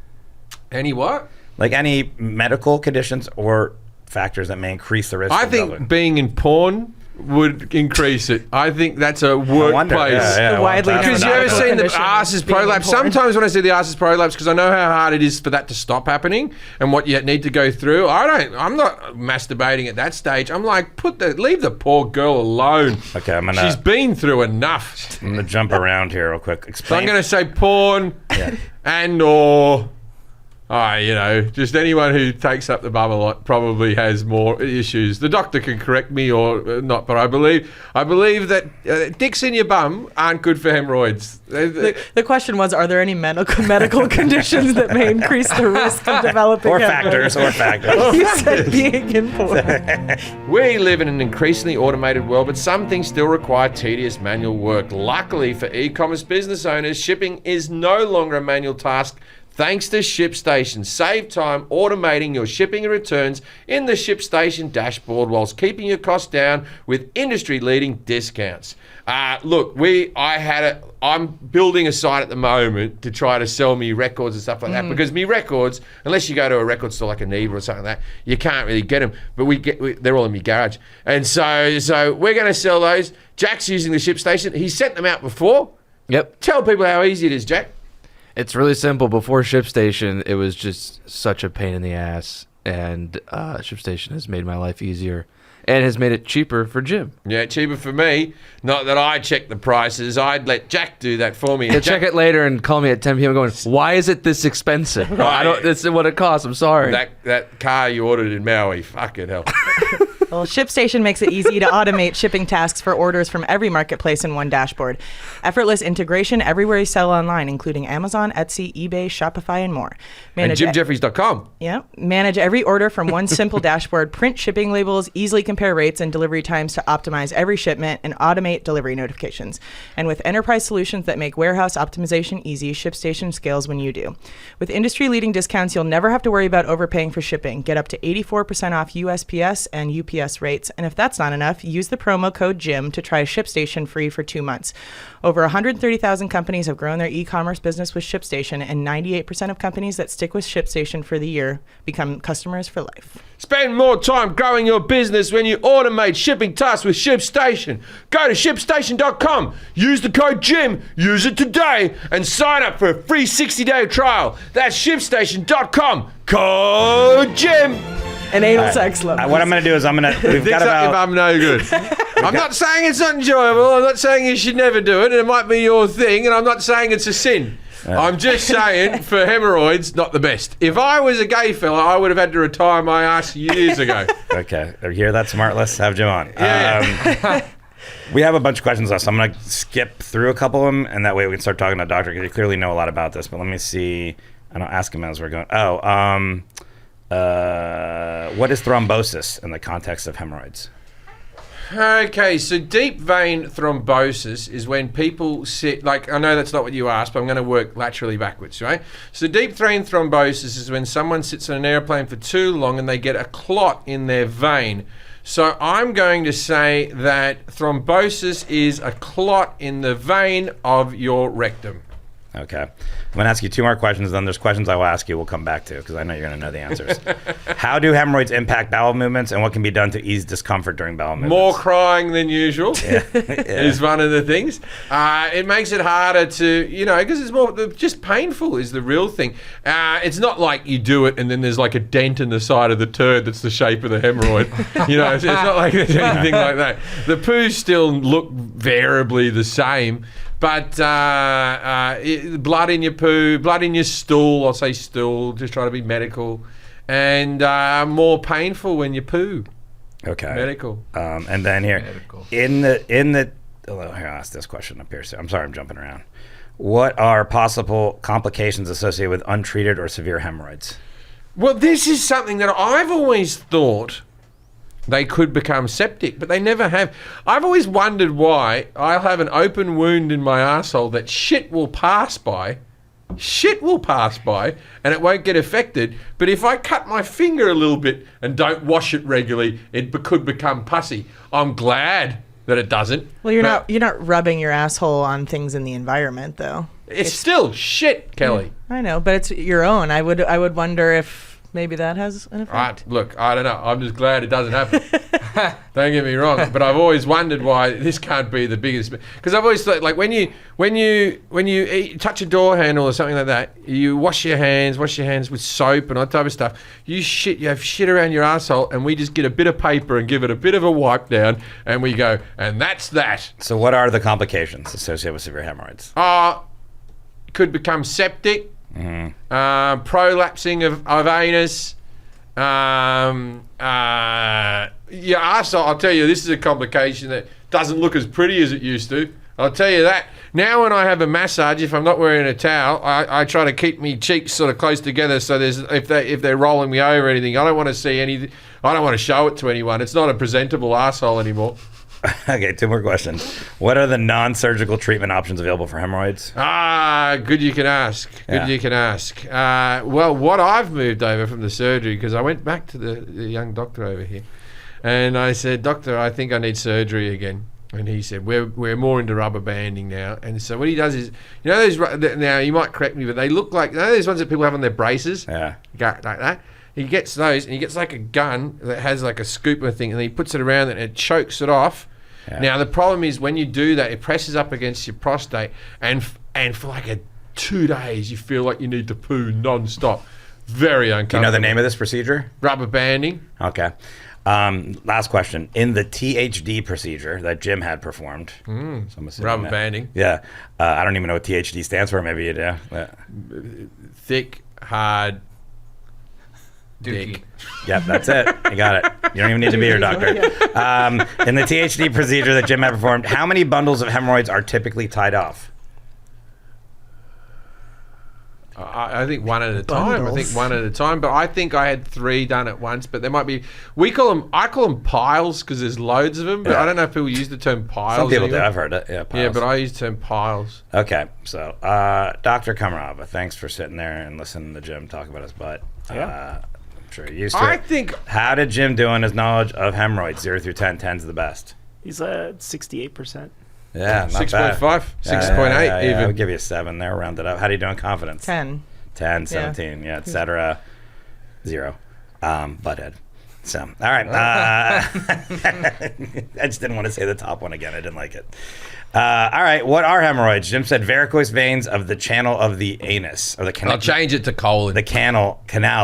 Speaker 1: Any what?
Speaker 2: Like any medical conditions or factors that may increase the risk
Speaker 1: I
Speaker 2: of
Speaker 1: think
Speaker 2: developing?
Speaker 1: being in porn would increase it. I think that's a workplace.
Speaker 3: The widely known
Speaker 1: Because you ever
Speaker 3: medical
Speaker 1: seen the
Speaker 3: condition
Speaker 1: arse is
Speaker 3: being
Speaker 1: prolapse?
Speaker 3: important.
Speaker 1: Sometimes when I see the arse is prolapse, because I know how hard it is for that to stop happening and what you need to go through. I'm not masturbating at that stage. I'm like, leave the poor girl alone.
Speaker 2: Okay,
Speaker 1: She's been through enough.
Speaker 2: I'm gonna jump around here real quick.
Speaker 1: So
Speaker 2: Explain.
Speaker 1: I'm going to say porn and or. Just anyone who takes up the bum a lot probably has more issues. The doctor can correct me or not, but I believe that dicks in your bum aren't good for hemorrhoids.
Speaker 3: The question was, are there any medical conditions that may increase the risk of developing
Speaker 2: or
Speaker 3: hemorrhoids?
Speaker 2: factors.
Speaker 3: You said being in porn.
Speaker 1: We live in an increasingly automated world, but some things still require tedious manual work. Luckily for e-commerce business owners, shipping is no longer a manual task. Thanks to ShipStation. Save time automating your shipping and returns in the ShipStation dashboard whilst keeping your costs down with industry-leading discounts. I'm building a site at the moment to try to sell me records and stuff like that because me records, unless you go to a record store like a Neva or something like that, you can't really get them. But they're all in my garage, and so we're going to sell those. Jack's using the ShipStation. He sent them out before.
Speaker 5: Yep.
Speaker 1: Tell people how easy it is, Jack.
Speaker 5: It's really simple. Before ShipStation, it was just such a pain in the ass, and ShipStation has made my life easier and has made it cheaper for Jim.
Speaker 1: Yeah, cheaper for me. Not that I check the prices. I'd let Jack do that for me.
Speaker 5: He'll check it later and call me at 10 p.m. going, why is it this expensive? This is what it costs. I'm sorry.
Speaker 1: That car you ordered in Maui, fucking hell.
Speaker 3: Well, ShipStation makes it easy to automate shipping tasks for orders from every marketplace in one dashboard. Effortless integration everywhere you sell online, including Amazon, Etsy, eBay, Shopify, and more.
Speaker 1: And JimJefferies.com.
Speaker 3: Yeah. Manage every order from one simple dashboard, print shipping labels, easily compare rates and delivery times to optimize every shipment, and automate delivery notifications. And with enterprise solutions that make warehouse optimization easy, ShipStation scales when you do. With industry-leading discounts, you'll never have to worry about overpaying for shipping. Get up to 84% off USPS and UPS UPS rates. And if that's not enough, use the promo code JIM to try ShipStation free for 2 months. Over 130,000 companies have grown their e-commerce business with ShipStation, and 98% of companies that stick with ShipStation for the year become customers for life.
Speaker 1: Spend more time growing your business when you automate shipping tasks with ShipStation. Go to ShipStation.com, use the code JIM, use it today, and sign up for a free 60-day trial. That's ShipStation.com, code JIM.
Speaker 3: And anal sex love.
Speaker 2: What I'm going to do is we've got
Speaker 1: If
Speaker 2: about...
Speaker 1: I'm no good. I'm not saying it's not enjoyable. I'm not saying you should never do it, and it might be your thing, and I'm not saying it's a sin. I'm just saying, for hemorrhoids, not the best. If I was a gay fella, I would have had to retire my ass years ago.
Speaker 2: Okay. You hear that, Smartless? Have Jim on.
Speaker 1: Yeah.
Speaker 2: We have a bunch of questions left, so I'm going to skip through a couple of them, and that way we can start talking to the doctor, because you clearly know a lot about this. But let me see. I don't ask him as we're going. What is thrombosis in the context of hemorrhoids?
Speaker 1: Okay, so deep vein thrombosis is when people sit, like, I know that's not what you asked, but I'm going to work laterally backwards, right? So deep vein thrombosis is when someone sits on an airplane for too long and they get a clot in their vein. So I'm going to say that thrombosis is a clot in the vein of your rectum.
Speaker 2: Okay. I'm going to ask you 2 more questions, then there's questions I will ask you we'll come back to, because I know you're going to know the answers. How do hemorrhoids impact bowel movements, and what can be done to ease discomfort during bowel movements?
Speaker 1: More crying than usual is one of the things. It makes it harder to, because it's more just painful is the real thing. It's not like you do it and then there's like a dent in the side of the turd that's the shape of the hemorrhoid. It's not like there's anything like that. The poos still look variably the same. But blood in your poo, blood in your stool, I'll say stool, just try to be medical, and more painful when you poo.
Speaker 2: Okay.
Speaker 1: Medical.
Speaker 2: And then here,
Speaker 5: Medical.
Speaker 2: here, I'll ask this question up here. So I'm sorry, I'm jumping around. What are possible complications associated with untreated or severe hemorrhoids?
Speaker 1: Well, this is something that I've always thought they could become septic, but they never have. I've always wondered why I'll have an open wound in my arsehole that shit will pass by, and it won't get affected. But if I cut my finger a little bit and don't wash it regularly, it could become pussy. I'm glad that it doesn't.
Speaker 3: Well, you're not rubbing your asshole on things in the environment, though.
Speaker 1: It's still shit, Kelly.
Speaker 3: I know, but it's your own. I would wonder if maybe that has an effect.
Speaker 1: Look, I don't know. I'm just glad it doesn't happen. Don't get me wrong, but I've always wondered why this can't be the biggest. Because I've always thought, like, when you touch a door handle or something like that, you wash your hands with soap and all that type of stuff. You have shit around your asshole, and we just get a bit of paper and give it a bit of a wipe down, and we go, and that's that.
Speaker 2: So what are the complications associated with severe hemorrhoids?
Speaker 1: Could become septic. Prolapsing of anus, your arsehole. I'll tell you, this is a complication that doesn't look as pretty as it used to. I'll tell you that. Now when I have a massage, if I'm not wearing a towel, I try to keep me cheeks sort of close together, so if they're rolling me over or anything, I don't want to see anything. I don't want to show it to anyone. It's not a presentable arsehole anymore.
Speaker 2: Okay, 2 more questions. What are the non-surgical treatment options available for hemorrhoids?
Speaker 1: Good you can ask. Well, what I've moved over from the surgery, because I went back to the young doctor over here, and I said, Doctor, I think I need surgery again. And he said, we're more into rubber banding now. And so what he does is, those, now you might correct me, but they look like, those ones that people have on their braces?
Speaker 2: Yeah.
Speaker 1: Like that. He gets those, and he gets like a gun that has like a scooper thing, and he puts it around it, and it chokes it off. Yeah. Now the problem is when you do that, it presses up against your prostate, and for like 2 days you feel like you need to poo non-stop. Very uncomfortable.
Speaker 2: Do you know the name of this procedure?
Speaker 1: Rubber banding.
Speaker 2: Okay. Last question. In the THD procedure that Jim had performed,
Speaker 1: rubber banding.
Speaker 2: Yeah. I don't even know what THD stands for. Maybe you do.
Speaker 1: Thick, hard. Dick.
Speaker 2: Yep, that's it. You got it. You don't even need to be your doctor. In the THD procedure that Jim had performed, how many bundles of hemorrhoids are typically tied off?
Speaker 1: I think one at a time. But I think I had 3 done at once. But there might be. I call them piles because there's loads of them. But I don't know if people use the term piles.
Speaker 2: Some people do. I've heard it. Yeah, piles.
Speaker 1: Yeah, but I use the term piles.
Speaker 2: Okay, so Dr. Kamrava, thanks for sitting there and listening to Jim talk about his butt.
Speaker 4: Yeah.
Speaker 2: sure you're used to
Speaker 1: I
Speaker 2: it.
Speaker 1: think
Speaker 2: How did Jim do on his knowledge of hemorrhoids? 0 through 10. 10's the best.
Speaker 4: He's at 68%.
Speaker 2: Yeah, not
Speaker 1: 6.5,
Speaker 2: bad.
Speaker 1: 6.8
Speaker 2: I would
Speaker 1: even.
Speaker 2: give you a 7 there, round it up. How do you do on confidence?
Speaker 3: 10.
Speaker 2: 10, 17, yeah, etc. 0. Butthead. So, all right. I just didn't want to say the top one again. I didn't like it. All right. What are hemorrhoids? Jim said varicose veins of the channel of the anus. Or the canal.
Speaker 1: I'll change it to colon.
Speaker 2: The canal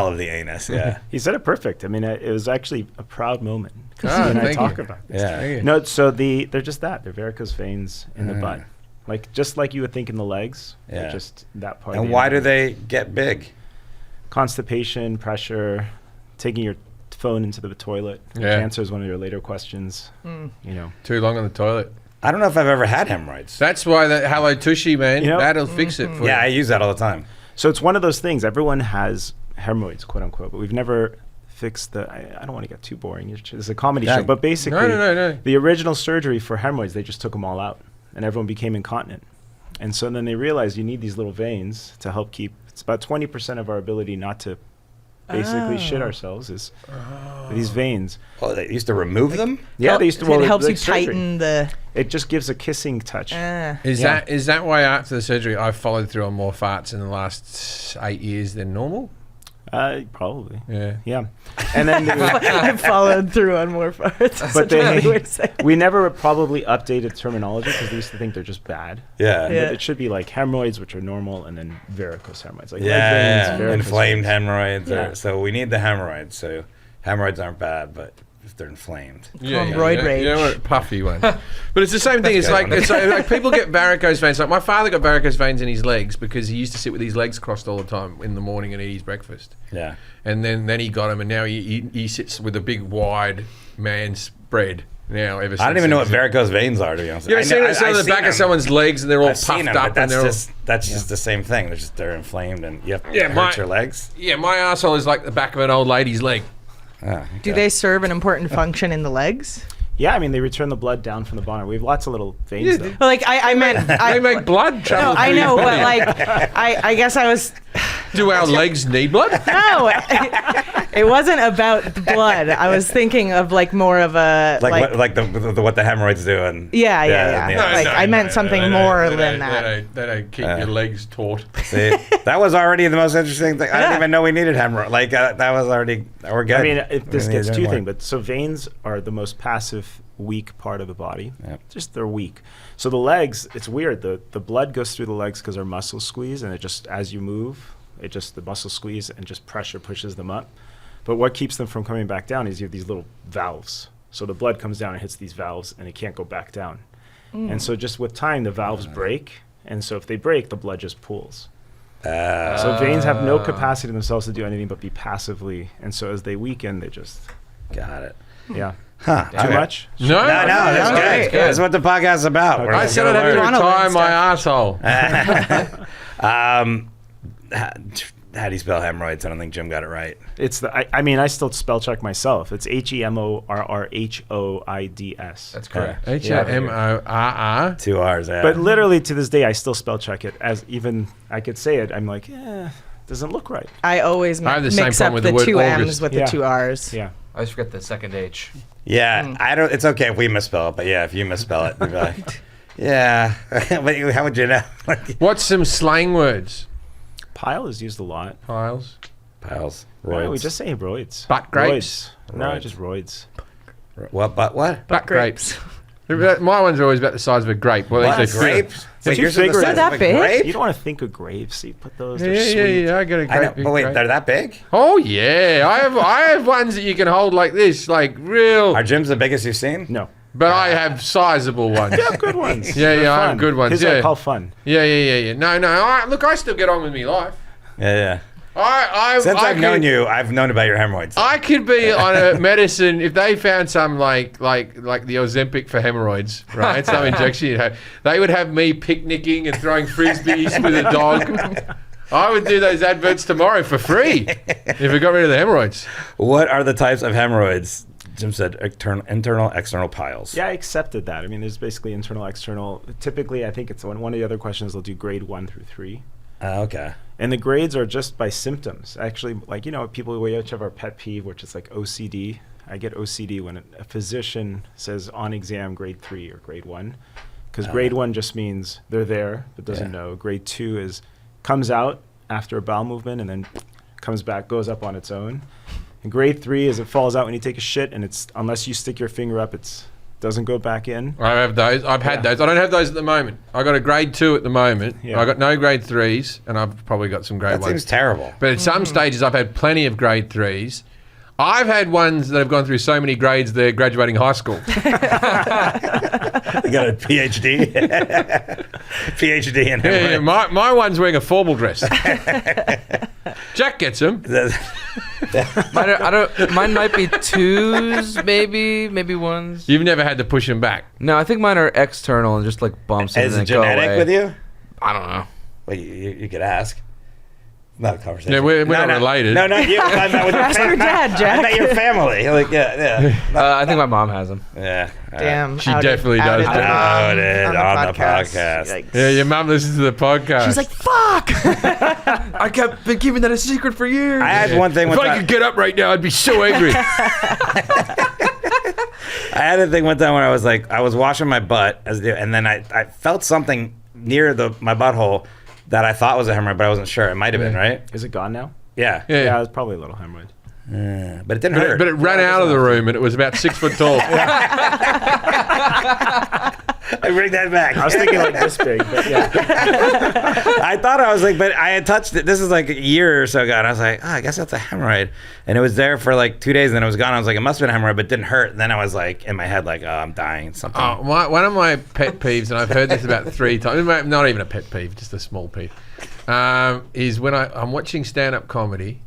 Speaker 2: of the anus. Yeah.
Speaker 4: He said it perfect. I mean, it was actually a proud moment because
Speaker 1: Ah,
Speaker 4: he and I
Speaker 1: thank
Speaker 4: talk
Speaker 1: you.
Speaker 4: about this.
Speaker 2: Yeah.
Speaker 4: No, so they're just that. They're varicose veins in the butt. Like, just like you would think in the legs.
Speaker 2: Yeah.
Speaker 4: They're just that part. of
Speaker 2: And
Speaker 4: the
Speaker 2: why do
Speaker 4: anatomy.
Speaker 2: they get big?
Speaker 4: Constipation, pressure, taking your phone into the toilet, which
Speaker 1: Yeah.
Speaker 4: answers one of your later questions. You know,
Speaker 1: Too long on the toilet.
Speaker 2: I don't know if I've ever had hemorrhoids.
Speaker 1: That's why that Hello Tushy, man,
Speaker 4: You know-
Speaker 1: that'll fix it for
Speaker 2: Yeah, I
Speaker 1: you.
Speaker 2: use that all the time.
Speaker 4: so it's one of those things. Everyone has hemorrhoids, quote unquote, but we've never fixed the. I don't want to get too boring. It's a comedy
Speaker 2: Yeah.
Speaker 4: show, but basically,
Speaker 1: No.
Speaker 4: the original surgery for hemorrhoids, they just took them all out, and everyone became incontinent. And so then they realized you need these little veins to help keep. It's about 20% of our ability not to basically shit ourselves is these veins.
Speaker 2: Oh, they used to remove them?
Speaker 4: Yeah, they used to. Well,
Speaker 3: it helps
Speaker 4: like
Speaker 3: you
Speaker 4: surgery.
Speaker 3: tighten the.
Speaker 4: It just gives a kissing touch.
Speaker 1: Is
Speaker 4: Yeah.
Speaker 1: that why after the surgery I followed through on more farts in the last 8 years than normal?
Speaker 4: Probably.
Speaker 1: Yeah.
Speaker 4: Yeah. And then
Speaker 3: I followed through on more parts. That's
Speaker 4: But
Speaker 3: such a funny way to say it.
Speaker 4: we never probably updated terminology because we used to think they're just bad.
Speaker 2: Yeah.
Speaker 3: Yeah.
Speaker 4: But it should be like hemorrhoids, which are normal, and then varicose hemorrhoids. Like leg
Speaker 2: Yeah,
Speaker 4: veins, varicose
Speaker 2: inflamed
Speaker 4: veins.
Speaker 2: hemorrhoids.
Speaker 4: Yeah.
Speaker 2: So we need the hemorrhoids. So hemorrhoids aren't bad, but if they're inflamed.
Speaker 3: Roid rage.
Speaker 1: You know what, puffy one. But it's the same thing. It's like, like people get varicose veins. Like my father got varicose veins in his legs because he used to sit with his legs crossed all the time in the morning and eat his breakfast.
Speaker 2: Yeah.
Speaker 1: And then he got him, and now he sits with a big wide man spread. Now ever since
Speaker 2: I don't even know what
Speaker 1: then.
Speaker 2: varicose veins are, to be honest.
Speaker 1: You ever seen it? It's on the
Speaker 2: I've
Speaker 1: back
Speaker 2: seen
Speaker 1: of
Speaker 2: them.
Speaker 1: someone's legs, and they're all
Speaker 2: I've seen
Speaker 1: puffed
Speaker 2: them,
Speaker 1: up,
Speaker 2: but
Speaker 1: and they're all.
Speaker 2: that's just the same thing. They're inflamed, and you have
Speaker 1: Yeah,
Speaker 2: it hurts your legs.
Speaker 1: Yeah, my asshole is like the back of an old lady's leg.
Speaker 2: Ah,
Speaker 3: Do
Speaker 2: okay.
Speaker 3: they serve an important function in the legs?
Speaker 4: Yeah, I mean, they return the blood down from the bottom. We have lots of little veins, though.
Speaker 3: Well, like I meant.
Speaker 1: They make blood travel.
Speaker 3: No, I
Speaker 1: through
Speaker 3: know,
Speaker 1: your
Speaker 3: but
Speaker 1: body.
Speaker 3: like, I guess I was.
Speaker 1: Do our legs need blood?
Speaker 3: No, it wasn't about the blood. I was thinking of like more of a
Speaker 2: Like what the hemorrhoids do, and
Speaker 3: Yeah.
Speaker 2: yeah.
Speaker 3: Like, I meant something more than that.
Speaker 1: They don't keep your legs taut.
Speaker 2: See, that was already the most interesting thing. I didn't
Speaker 3: Yeah.
Speaker 2: even know we needed hemorrhoid. Like that was already we're good.
Speaker 4: I mean, this
Speaker 2: We
Speaker 4: gets
Speaker 2: need
Speaker 4: two
Speaker 2: more.
Speaker 4: things, but so veins are the most passive, weak part of the body.
Speaker 2: Yep.
Speaker 4: Just they're weak. So the legs, it's weird. The blood goes through the legs because our muscles squeeze, and it just as you move, the muscles squeeze and just pressure pushes them up. But what keeps them from coming back down is you have these little valves. So the blood comes down and hits these valves, and it can't go back down. And so just with time, the valves break, and so if they break, the blood just pools. So veins have no capacity themselves to do anything but be passively, and so as they weaken, they just
Speaker 2: Got it.
Speaker 4: yeah.
Speaker 2: Huh.
Speaker 4: Too
Speaker 2: Okay.
Speaker 4: much?
Speaker 2: No, that's
Speaker 3: no,
Speaker 2: good.
Speaker 3: it's good.
Speaker 2: That's what the podcast is about.
Speaker 4: Okay.
Speaker 2: We're
Speaker 1: I
Speaker 2: just
Speaker 1: said
Speaker 2: gonna
Speaker 1: I'd have to
Speaker 2: learn.
Speaker 3: Wanna learn
Speaker 1: retire
Speaker 3: stuff.
Speaker 1: my asshole.
Speaker 2: How do you spell hemorrhoids? I don't think Jim got it right.
Speaker 4: It's I mean, I still spell check myself. It's HEMORRHOIDS.
Speaker 5: That's correct.
Speaker 1: HMORR.
Speaker 2: 2 R's. Yeah.
Speaker 4: But literally to this day, I still spell check it as even I could say it. I'm like, doesn't look right.
Speaker 3: I always
Speaker 1: I have the same
Speaker 3: mix
Speaker 1: problem
Speaker 3: up
Speaker 1: with
Speaker 3: the
Speaker 1: the word
Speaker 3: two
Speaker 1: August.
Speaker 3: M's with
Speaker 4: Yeah.
Speaker 3: the two R's.
Speaker 4: Yeah.
Speaker 5: I always forget the second H.
Speaker 2: yeah, I don't. It's okay if we misspell it, but yeah, if you misspell it, you'd be like, yeah. But how would you know?
Speaker 1: What's some slang words?
Speaker 4: Pile is used a lot.
Speaker 1: Piles.
Speaker 2: Piles.
Speaker 4: Why we
Speaker 2: Roids.
Speaker 4: just say roids.
Speaker 1: Butt grapes.
Speaker 4: Roids. No,
Speaker 2: Roids.
Speaker 4: just roids.
Speaker 2: What? But what?
Speaker 1: Butt grapes. My ones are always about the size of a grape. Well,
Speaker 2: What?
Speaker 1: they say
Speaker 2: Grapes? Wait,
Speaker 4: too
Speaker 2: yours are the
Speaker 4: big or
Speaker 2: size
Speaker 4: is
Speaker 2: of
Speaker 3: that
Speaker 2: a
Speaker 3: big?
Speaker 2: grape?
Speaker 4: You don't want to think of grapes. You put those.
Speaker 1: Yeah,
Speaker 4: They're
Speaker 1: yeah,
Speaker 4: sweet.
Speaker 1: yeah. I got a
Speaker 2: I
Speaker 1: grape.
Speaker 2: know, but wait,
Speaker 1: grape.
Speaker 2: they're that big?
Speaker 1: Oh yeah, I have ones that you can hold like this, like real.
Speaker 2: Are Jim's the biggest you've seen?
Speaker 4: No.
Speaker 1: But I have sizable ones.
Speaker 4: Yeah, good ones.
Speaker 1: Yeah,
Speaker 4: They're
Speaker 1: I have
Speaker 4: fun.
Speaker 1: good ones.
Speaker 4: His
Speaker 1: Yeah.
Speaker 4: I call fun.
Speaker 1: Yeah. No. Look, I still get on with me life.
Speaker 2: Yeah. Since
Speaker 1: I
Speaker 2: I've known you, I've known about your hemorrhoids.
Speaker 1: I could be on a medicine if they found some like the Ozempic for hemorrhoids, right? Some injection you'd have. They would have me picnicking and throwing frisbees with a dog. I would do those adverts tomorrow for free if it got rid of the hemorrhoids.
Speaker 2: What are the types of hemorrhoids? Jim said internal, external piles.
Speaker 4: Yeah, I accepted that. I mean, there's basically internal, external. Typically, I think it's one of the other questions they'll do grade 1 through 3.
Speaker 2: Okay.
Speaker 4: And the grades are just by symptoms. Actually, like, people, we each have our pet peeve, which is like OCD. I get OCD when a physician says on exam grade 3 or grade 1. Because grade 1 just means they're there, but doesn't know. Grade 2 is comes out after a bowel movement and then comes back, goes up on its own. And grade 3 is it falls out when you take a shit, and it's unless you stick your finger up, it's doesn't go back in.
Speaker 1: I have those. I've had those. I don't have those at the moment. I got a grade 2 at the moment.
Speaker 4: Yeah.
Speaker 1: I got no grade 3s, and I've probably got some grade 1s.
Speaker 2: That seems terrible.
Speaker 1: But at some stages, I've had plenty of grade 3s. I've had ones that have gone through so many grades they're graduating high school.
Speaker 2: You got a PhD? PhD in hemorrhoids.
Speaker 1: Yeah, my one's wearing a formal dress. Jack gets them.
Speaker 5: Mine might be 2s, maybe 1s.
Speaker 1: You've never had to push them back.
Speaker 5: No, I think mine are external and just like bumps.
Speaker 2: Is
Speaker 5: and
Speaker 2: it
Speaker 5: then go
Speaker 2: genetic
Speaker 5: away.
Speaker 2: with you?
Speaker 5: I don't know.
Speaker 2: Well, you could ask. Not a conversation.
Speaker 1: Yeah, we're not related.
Speaker 2: No, not you. I met with
Speaker 3: Ask your dad, Jack.
Speaker 2: I met your family. Like, yeah.
Speaker 5: I think my mom has them.
Speaker 2: Yeah.
Speaker 3: Damn.
Speaker 1: She definitely does.
Speaker 2: Outed on the podcast.
Speaker 3: Yikes.
Speaker 1: Yeah, your mum listens to the podcast.
Speaker 3: She's like, fuck.
Speaker 5: I been keeping that a secret for years.
Speaker 2: I had one thing
Speaker 1: if
Speaker 2: one
Speaker 1: I
Speaker 2: time.
Speaker 1: could get up right now, I'd be so angry.
Speaker 2: I had a thing one time where I was washing my butt, and then I felt something near my butthole that I thought was a hemorrhoid, but I wasn't sure. It might have been, right?
Speaker 4: Is it gone now?
Speaker 2: Yeah.
Speaker 4: Yeah, it's probably a little hemorrhoid.
Speaker 2: But it didn't hurt.
Speaker 1: But it ran out of the room, and it was about 6 foot tall.
Speaker 2: I bring that back.
Speaker 4: I was thinking like this big, but yeah.
Speaker 2: I thought I was like, but I had touched it. This is like a year or so ago, and I was like, I guess that's a hemorrhoid. And it was there for like 2 days, and then it was gone. I was like, it must have been a hemorrhoid, but it didn't hurt. And then I was like, in my head, like, oh, I'm dying. Something.
Speaker 1: One of my pet peeves, and I've heard this about 3 times, not even a pet peeve, just a small peeve, is when I'm watching stand-up comedy.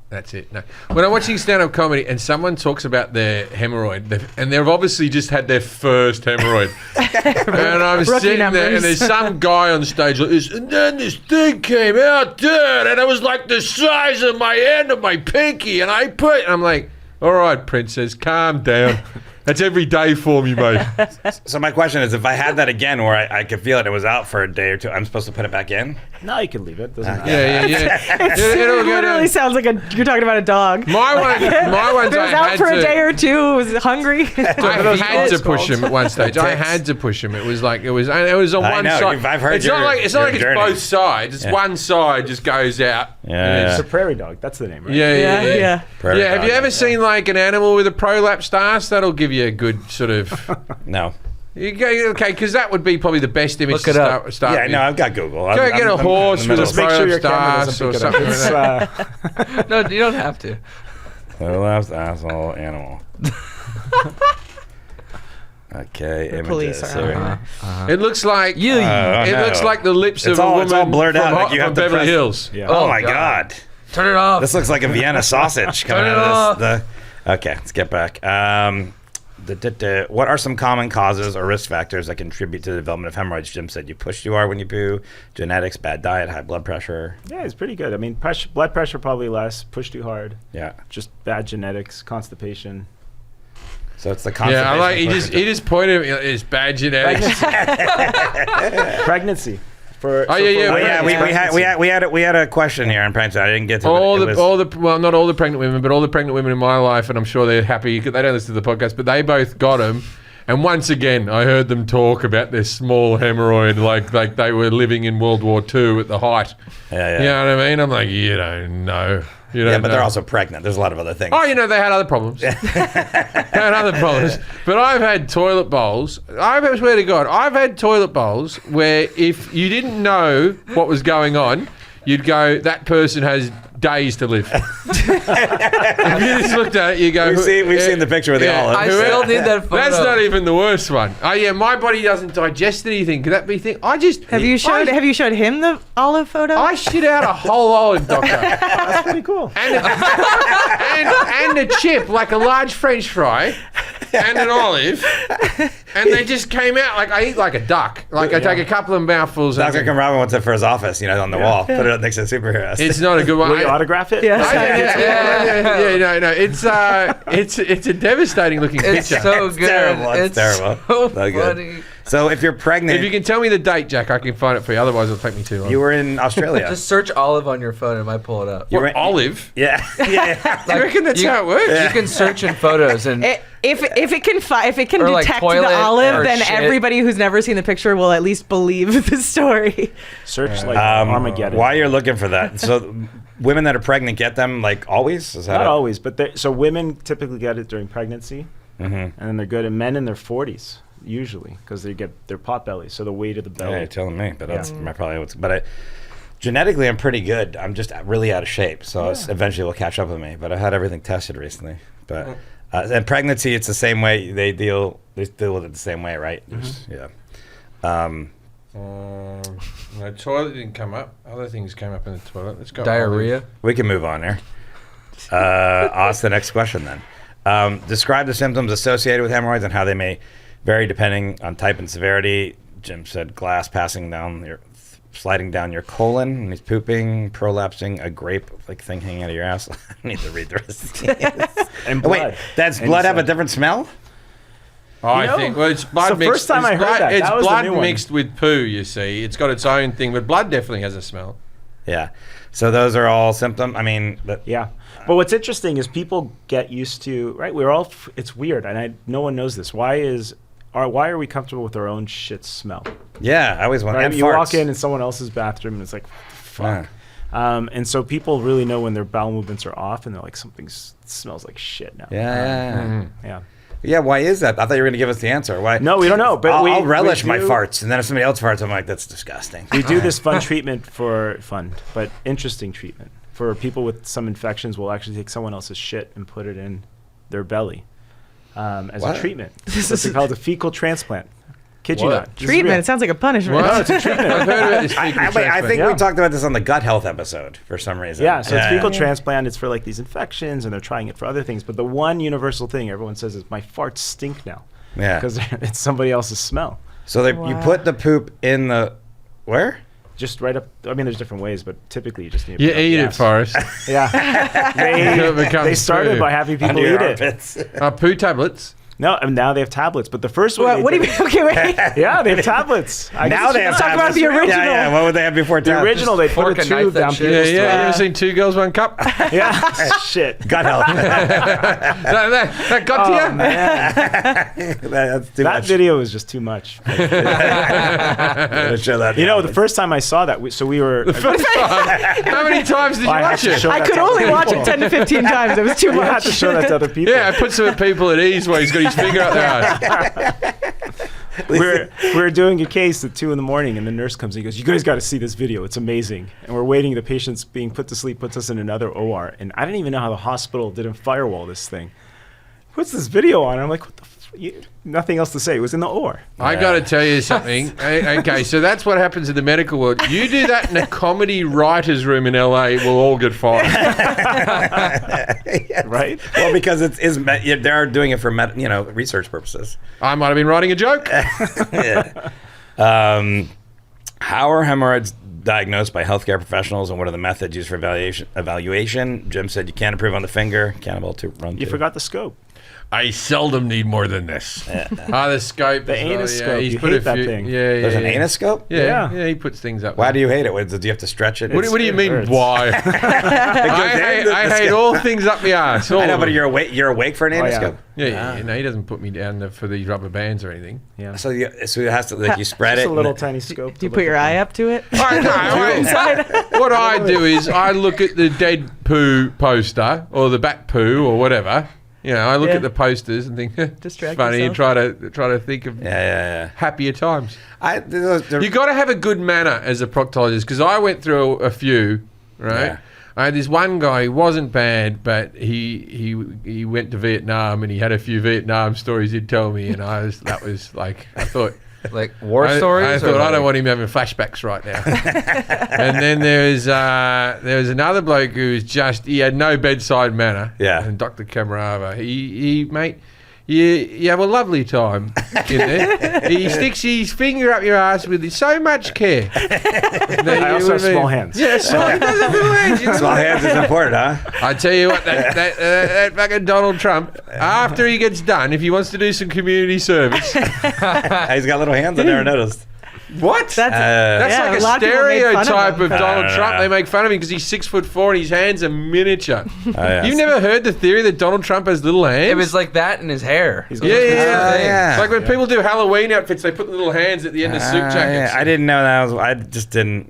Speaker 1: That's it. No. When I'm watching stand-up comedy and someone talks about their hemorrhoid, and they've obviously just had their first hemorrhoid, and I'm sitting there, and there's some guy on stage like this, and then this thing came out, dude, and it was like the size of my end of my pinky, and I'm like, all right, princess, calm down. That's every day for me, mate.
Speaker 2: So my question is, if I had that again where I could feel it was out for a day or two, I'm supposed to put it back in?
Speaker 4: No, you can leave it. Doesn't matter.
Speaker 1: Yeah.
Speaker 3: It literally sounds like you're talking about a dog.
Speaker 1: My ones
Speaker 3: It was out for a day or two. It was hungry.
Speaker 1: I had to push him at one stage. I had to push him. It was on
Speaker 2: I
Speaker 1: one
Speaker 2: know,
Speaker 1: side.
Speaker 2: I've heard
Speaker 1: it's not like it's
Speaker 2: journey.
Speaker 1: both sides. It's one side just goes out.
Speaker 2: Yeah.
Speaker 4: It's a prairie dog. That's the name, right?
Speaker 1: Yeah.
Speaker 2: Prairie
Speaker 1: Have you
Speaker 2: dog,
Speaker 1: ever seen like an animal with a prolapsed ass? That'll give you a good sort of.
Speaker 2: No.
Speaker 1: You go, okay, because that would be probably the best image
Speaker 5: Look
Speaker 1: to
Speaker 5: it up.
Speaker 1: start
Speaker 2: Yeah,
Speaker 1: with.
Speaker 2: no, I've got Google.
Speaker 1: Go get a horse with a
Speaker 4: Just make sure your
Speaker 1: prolapsed
Speaker 4: camera
Speaker 1: ass
Speaker 4: doesn't
Speaker 1: or
Speaker 4: pick it up.
Speaker 1: something like that.
Speaker 5: No, you don't have to.
Speaker 2: Prolapsed asshole animal. Okay,
Speaker 3: The
Speaker 2: images.
Speaker 3: police are
Speaker 2: Here.
Speaker 3: on
Speaker 1: It looks like
Speaker 2: no.
Speaker 1: it looks like the lips
Speaker 2: It's
Speaker 1: of
Speaker 2: all-
Speaker 1: a
Speaker 2: it's
Speaker 1: woman
Speaker 2: all blurred out,
Speaker 1: from,
Speaker 2: like you have
Speaker 1: from
Speaker 2: to
Speaker 1: Beverly
Speaker 2: press-
Speaker 1: Hills.
Speaker 4: Yeah.
Speaker 2: Oh my God.
Speaker 5: Turn it off.
Speaker 2: This looks like a Vienna sausage coming
Speaker 5: Turn it
Speaker 2: out of this. Okay, let's get back. What are some common causes or risk factors that contribute to the development of hemorrhoids? Jim said you push too hard when you poo, genetics, bad diet, high blood pressure.
Speaker 4: Yeah, it's pretty good. I mean, blood pressure probably less. Push too hard.
Speaker 2: Yeah.
Speaker 4: Just bad genetics, constipation.
Speaker 2: So it's the constipation.
Speaker 1: Yeah, I like he just pointed at me. It's bad genetics.
Speaker 4: Pregnancy.
Speaker 1: Yeah.
Speaker 2: Oh yeah, we had a question here on pregnancy. I didn't get to
Speaker 1: Not all the pregnant women, but all the pregnant women in my life, and I'm sure they're happy. They don't listen to the podcast, but they both got them. And once again, I heard them talk about their small hemorrhoid, like they were living in World War II at the height.
Speaker 2: Yeah.
Speaker 1: You know what I mean? I'm like, you don't know. You don't
Speaker 2: But
Speaker 1: know.
Speaker 2: they're also pregnant. There's a lot of other things.
Speaker 1: Oh, they had other problems. But I've had toilet bowls. I swear to God, I've had toilet bowls where if you didn't know what was going on, you'd go, that person has days to live. If you just looked at it, you go...
Speaker 2: We've seen the picture with the olive.
Speaker 5: I still need that photo.
Speaker 1: That's not even the worst one. Oh yeah, my body doesn't digest anything. Could that be thing?
Speaker 3: Have you showed him the olive photo?
Speaker 1: I shit out a whole olive, doctor.
Speaker 4: That's pretty cool.
Speaker 1: And a chip, like a large French fry, and an olive. and they just came out. Like, I eat like a duck. Like, I take a couple of mouthfuls.
Speaker 2: Dr. Kamrava wants it for his office, on the wall. Put it up next to superheroes.
Speaker 1: It's not a good one.
Speaker 4: Will you autograph it?
Speaker 3: Yeah.
Speaker 1: No. It's a devastating looking
Speaker 5: It's
Speaker 1: picture.
Speaker 5: so good.
Speaker 2: terrible. It's terrible.
Speaker 5: So
Speaker 2: So good.
Speaker 5: funny.
Speaker 2: So if you're pregnant,
Speaker 1: If you can tell me the date, Jack, I can find it for you. Otherwise, it'll take me too long.
Speaker 2: you were in Australia.
Speaker 5: Just search Olive on your phone and it might pull it up.
Speaker 2: You
Speaker 1: What,
Speaker 2: were-
Speaker 1: olive?
Speaker 2: Yeah. Yeah.
Speaker 1: Do you reckon that's how it works?
Speaker 5: You can search in photos and
Speaker 3: If it can
Speaker 5: Or, like,
Speaker 3: detect
Speaker 5: toilet
Speaker 3: the
Speaker 5: or
Speaker 3: olive, then
Speaker 5: shit.
Speaker 3: everybody who's never seen the picture will at least believe the story.
Speaker 4: Search like Armageddon.
Speaker 2: While you're looking for that, so women that are pregnant get them like always? Is that
Speaker 4: Not
Speaker 2: it?
Speaker 4: always, but so women typically get it during pregnancy, and then they're good. And men in their 40s usually because they get their pot belly, so the weight of the belly.
Speaker 2: Yeah, you're telling me, but that's probably what's. But genetically, I'm pretty good. I'm just really out of shape, so eventually will catch up with me. But I had everything tested recently. But and pregnancy, it's the same way. They deal with it the same way, right? Yeah.
Speaker 1: No, toilet didn't come up. Other things came up in the toilet. Let's go.
Speaker 5: diarrhea.
Speaker 2: We can move on here. Ask the next question then. Describe the symptoms associated with hemorrhoids and how they may vary depending on type and severity. Jim said glass sliding down your colon and he's pooping, prolapsing, a grape-like thing hanging out of your ass. I need to read the rest of these.
Speaker 4: And
Speaker 2: Oh,
Speaker 4: blood.
Speaker 2: wait, does
Speaker 4: And
Speaker 2: blood have a
Speaker 4: so-
Speaker 2: different smell?
Speaker 1: I think. Well, it's blood
Speaker 4: it's the
Speaker 1: mixed.
Speaker 4: first time
Speaker 1: it's
Speaker 4: I heard
Speaker 1: blood,
Speaker 4: that.
Speaker 1: It's
Speaker 4: That was the
Speaker 1: blood
Speaker 4: new one.
Speaker 1: mixed with poo. You see, it's got its own thing, but blood definitely has a smell.
Speaker 2: Yeah. So those are all symptoms. I mean,
Speaker 4: Yeah. But what's interesting is people get used to, right? We're all, it's weird, and no one knows this. Why are we comfortable with our own shit smell?
Speaker 2: yeah, I always want.
Speaker 4: Right?
Speaker 2: And
Speaker 4: You
Speaker 2: farts.
Speaker 4: walk in someone else's bathroom and it's like, fuck. And so people really know when their bowel movements are off and they're like, something smells like shit now.
Speaker 2: Yeah.
Speaker 4: Yeah.
Speaker 2: Yeah, why is that? I thought you were going to give us the answer. Why?
Speaker 4: No, we don't know, but
Speaker 2: I'll
Speaker 4: we
Speaker 2: relish my
Speaker 4: do-
Speaker 2: farts, and then if somebody else farts, I'm like, that's disgusting.
Speaker 4: We do this but interesting treatment. For people with some infections, we'll actually take someone else's shit and put it in their belly as
Speaker 2: What?
Speaker 4: a treatment. It's called a fecal transplant. Kid you
Speaker 5: What?
Speaker 4: not. This is
Speaker 3: Treatment.
Speaker 4: real.
Speaker 3: It sounds like a punishment.
Speaker 1: Well, it's a treatment. I've heard about this.
Speaker 2: I think we
Speaker 4: Yeah.
Speaker 2: talked about this on the gut health episode for some reason.
Speaker 4: Yeah, so it's fecal
Speaker 2: yeah.
Speaker 4: transplant. It's for like these infections, and they're trying it for other things. But the one universal thing everyone says is, my farts stink now.
Speaker 2: Yeah.
Speaker 4: Because it's somebody else's smell.
Speaker 2: So you
Speaker 3: Wow.
Speaker 2: put the poop in the where?
Speaker 4: Just right up. I mean, there's different ways, but typically you just need to
Speaker 1: You
Speaker 4: put it up
Speaker 1: eat
Speaker 4: the
Speaker 1: it,
Speaker 4: ass.
Speaker 1: Forrest.
Speaker 4: Yeah.
Speaker 1: It becomes
Speaker 4: they started
Speaker 1: poo.
Speaker 4: by having people
Speaker 2: Under your
Speaker 4: eat it.
Speaker 2: armpits.
Speaker 1: Poo tablets.
Speaker 4: No, and now they have tablets. But the first one.
Speaker 3: What do you mean? Okay, wait.
Speaker 4: Yeah, they have tablets. I
Speaker 2: Now
Speaker 4: guess
Speaker 2: they
Speaker 4: you
Speaker 2: have
Speaker 3: talk about
Speaker 2: tablets.
Speaker 3: the original.
Speaker 2: Yeah, yeah. What would they have before
Speaker 4: The
Speaker 2: tablets?
Speaker 4: original, they
Speaker 5: fork
Speaker 4: put a
Speaker 5: and knife
Speaker 4: tube
Speaker 5: that
Speaker 4: down
Speaker 5: shit.
Speaker 1: Yeah,
Speaker 4: people's
Speaker 1: yeah. You
Speaker 4: throat.
Speaker 1: ever seen Two Girls, One Cup?
Speaker 4: Yeah. Shit.
Speaker 2: Gut health.
Speaker 1: that got to
Speaker 4: Oh,
Speaker 1: you?
Speaker 4: man.
Speaker 2: That's too
Speaker 4: That
Speaker 2: much.
Speaker 4: video was just too much.
Speaker 2: Gotta show that.
Speaker 4: You know, the first time I saw that, we were.
Speaker 1: How many times did you
Speaker 4: I had
Speaker 1: watch
Speaker 4: to
Speaker 1: it?
Speaker 4: show
Speaker 3: I
Speaker 4: that
Speaker 3: could
Speaker 4: to other
Speaker 3: only watch
Speaker 4: people.
Speaker 3: it 10 to 15 times. It was too
Speaker 4: You had
Speaker 3: much.
Speaker 4: to show that to other people.
Speaker 1: Yeah, I put some people at ease where he's got his finger up there.
Speaker 4: We're doing a case at 2 a.m, and the nurse comes in and goes, "You guys got to see this video. It's amazing." And we're waiting. The patient's being put to sleep, puts us in another OR. And I didn't even know how the hospital didn't firewall this thing. Puts this video on. And I'm like, what the nothing else to say. It was in the OR.
Speaker 1: I got to tell you something. Okay, so that's what happens in the medical world. You do that in a comedy writer's room in LA, we'll all get fired.
Speaker 4: Right?
Speaker 2: Well, because they're doing it for research purposes.
Speaker 1: I might have been writing a joke.
Speaker 2: Yeah. How are hemorrhoids diagnosed by healthcare professionals, and what are the methods used for evaluation? Jim said you can't improve on the finger. Cannibal to run.
Speaker 4: You
Speaker 2: to.
Speaker 4: forgot the scope.
Speaker 1: I seldom need more than this. The scope.
Speaker 4: The
Speaker 1: as well,
Speaker 4: anus
Speaker 1: yeah,
Speaker 4: scope.
Speaker 1: he's
Speaker 4: You
Speaker 1: put
Speaker 4: hate
Speaker 1: a
Speaker 4: that
Speaker 1: few-
Speaker 4: thing.
Speaker 1: Yeah,
Speaker 2: There's
Speaker 1: yeah,
Speaker 2: an
Speaker 1: yeah.
Speaker 2: anoscope?
Speaker 1: Yeah, he puts things up.
Speaker 2: Why do you hate it? Do you have to stretch it?
Speaker 1: What do you mean,
Speaker 4: hurts.
Speaker 1: why? I hate all things up the arse.
Speaker 2: I know, but you're awake for an
Speaker 4: Oh, yeah.
Speaker 2: anoscope.
Speaker 1: Yeah, no, he doesn't put me down for these rubber bands or anything.
Speaker 4: Yeah.
Speaker 2: So it has to you spread
Speaker 4: Just
Speaker 2: it.
Speaker 4: a little tiny scope.
Speaker 3: Do you put your eye up to it?
Speaker 1: What I do is I look at the dead poo poster or the back poo or whatever. You know, I look
Speaker 3: Yeah.
Speaker 1: at the posters and think, it's
Speaker 3: Distract
Speaker 1: funny, and
Speaker 3: yourself.
Speaker 1: try to think of
Speaker 2: Yeah.
Speaker 1: happier times.
Speaker 2: The-
Speaker 1: You got to have a good manner as a proctologist, because I went through a few, right?
Speaker 2: Yeah.
Speaker 1: I had this one guy who wasn't bad, but he went to Vietnam and he had a few Vietnam stories he'd tell me, and I thought.
Speaker 5: Like war
Speaker 1: I
Speaker 5: stories?
Speaker 1: thought,
Speaker 5: or
Speaker 1: I don't
Speaker 5: like-
Speaker 1: want him having flashbacks right now. And then there was another bloke he had no bedside manner.
Speaker 2: Yeah.
Speaker 1: And Dr. Kamrava, you have a lovely time in there. He sticks his finger up your ass with so much care.
Speaker 4: I also have small hands.
Speaker 1: Yeah, so he does have little hands.
Speaker 2: Small hands is important, huh?
Speaker 1: I tell you what, that fucking Donald Trump, after he gets done, if he wants to do some community service,
Speaker 2: He's got little hands. I never noticed.
Speaker 1: what?
Speaker 3: That's yeah,
Speaker 1: like
Speaker 3: a lot
Speaker 1: a
Speaker 3: of people made fun
Speaker 1: stereotype
Speaker 3: of
Speaker 1: of
Speaker 3: him.
Speaker 1: Donald
Speaker 2: No.
Speaker 1: Trump. They make fun of him because he's 6'4" and his hands are miniature.
Speaker 2: yeah.
Speaker 1: You've never heard the theory that Donald Trump has little hands?
Speaker 5: It was like that in his hair.
Speaker 4: He's
Speaker 1: yeah, yeah.
Speaker 2: yeah.
Speaker 1: It's like when people do Halloween outfits, they put the little hands at the end of suit jackets.
Speaker 2: I didn't know that. I just didn't.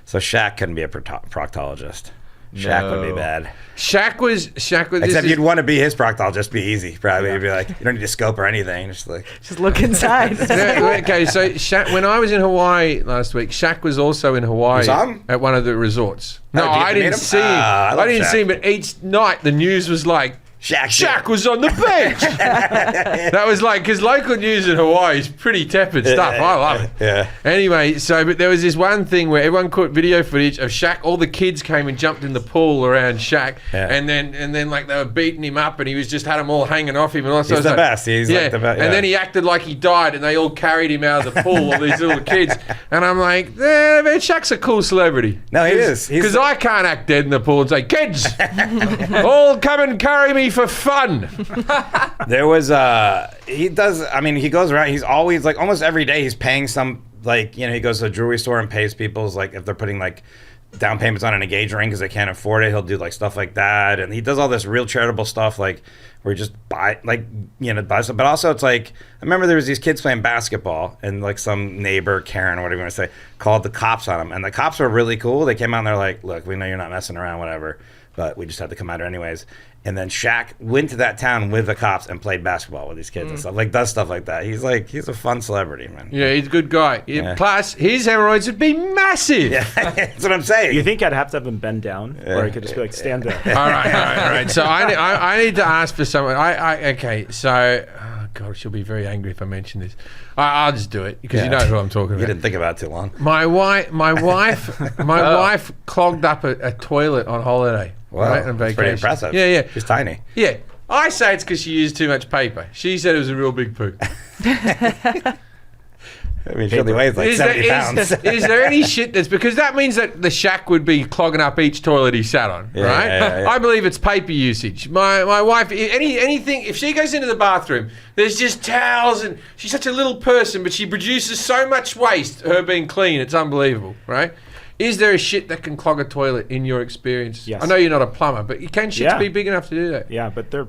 Speaker 2: So Shaq couldn't be a proctologist. Shaq would be
Speaker 5: No.
Speaker 2: bad.
Speaker 1: Shaq was.
Speaker 2: Except you'd want to be his proctologist. Be easy. Probably. You'd be like, you don't need a scope or anything. Just like.
Speaker 3: Just look inside.
Speaker 1: Okay, so Shaq, when I was in Hawaii last week, Shaq was also in Hawaii
Speaker 2: You saw him?
Speaker 1: at one of the resorts. No,
Speaker 2: Oh, did you
Speaker 1: I
Speaker 2: meet
Speaker 1: didn't
Speaker 2: him?
Speaker 1: see him.
Speaker 2: I love
Speaker 1: I didn't
Speaker 2: Shaq.
Speaker 1: see him, but each night the news was like, Shaq was on the bench. That was like, because local news in Hawaii is pretty tepid stuff. I love it.
Speaker 2: Yeah.
Speaker 1: Anyway, but there was this one thing where everyone caught video footage of Shaq. All the kids came and jumped in the pool around Shaq,
Speaker 2: Yeah.
Speaker 1: and then like they were beating him up, and he was just had them all hanging off him. And all. So
Speaker 2: He's
Speaker 1: I was
Speaker 2: the best. He's like the best.
Speaker 1: And then he acted like he died, and they all carried him out of the pool. All these little kids, and I'm like, man, Shaq's a cool celebrity.
Speaker 2: No, he is. He's
Speaker 1: Because I can't act dead in the pool and say, kids, all come and carry me for fun.
Speaker 2: There was he does. I mean, he goes around. He's always like almost every day. He's paying some like he goes to a jewelry store and pays people's like if they're putting like down payments on an engagement ring because they can't afford it. He'll do like stuff like that, and he does all this real charitable stuff like where he just buy stuff. But also it's like I remember there was these kids playing basketball and like some neighbor Karen or whatever you want to say called the cops on them, and the cops were really cool. They came out and they're like, look, we know you're not messing around, whatever, but we just had to come out anyways. And then Shaq went to that town with the cops and played basketball with these kids and stuff. Like, does stuff like that. He's a fun celebrity, man.
Speaker 1: Yeah, he's a good guy.
Speaker 2: Yeah.
Speaker 1: Plus, his hemorrhoids would be massive.
Speaker 2: Yeah, that's what I'm saying.
Speaker 4: You think I'd have to have him bend down, or I could just be like stand there?
Speaker 1: All right. So I need to ask for someone. Okay. So, oh God, she'll be very angry if I mention this. I'll just do it because you know who I'm talking
Speaker 2: You
Speaker 1: about.
Speaker 2: didn't think about it too long.
Speaker 1: My wife clogged up a toilet on holiday.
Speaker 2: Wow,
Speaker 1: right, on
Speaker 2: that's
Speaker 1: vacation.
Speaker 2: pretty impressive.
Speaker 1: Yeah.
Speaker 2: She's tiny.
Speaker 1: Yeah. I say it's because she used too much paper. She said it was a real big poo.
Speaker 2: I mean, she only weighs like 70 pounds.
Speaker 1: Is there any shit that's because that means that the Shaq would be clogging up each toilet he sat on,
Speaker 2: Yeah,
Speaker 1: right?
Speaker 2: yeah.
Speaker 1: I believe it's paper usage. My wife, anything, if she goes into the bathroom, there's just towels, and she's such a little person, but she produces so much waste. Her being clean, it's unbelievable, right? Is there a shit that can clog a toilet in your experience?
Speaker 4: Yes.
Speaker 1: I know you're not a plumber, but can shits be big enough to do that?
Speaker 4: Yeah, but they're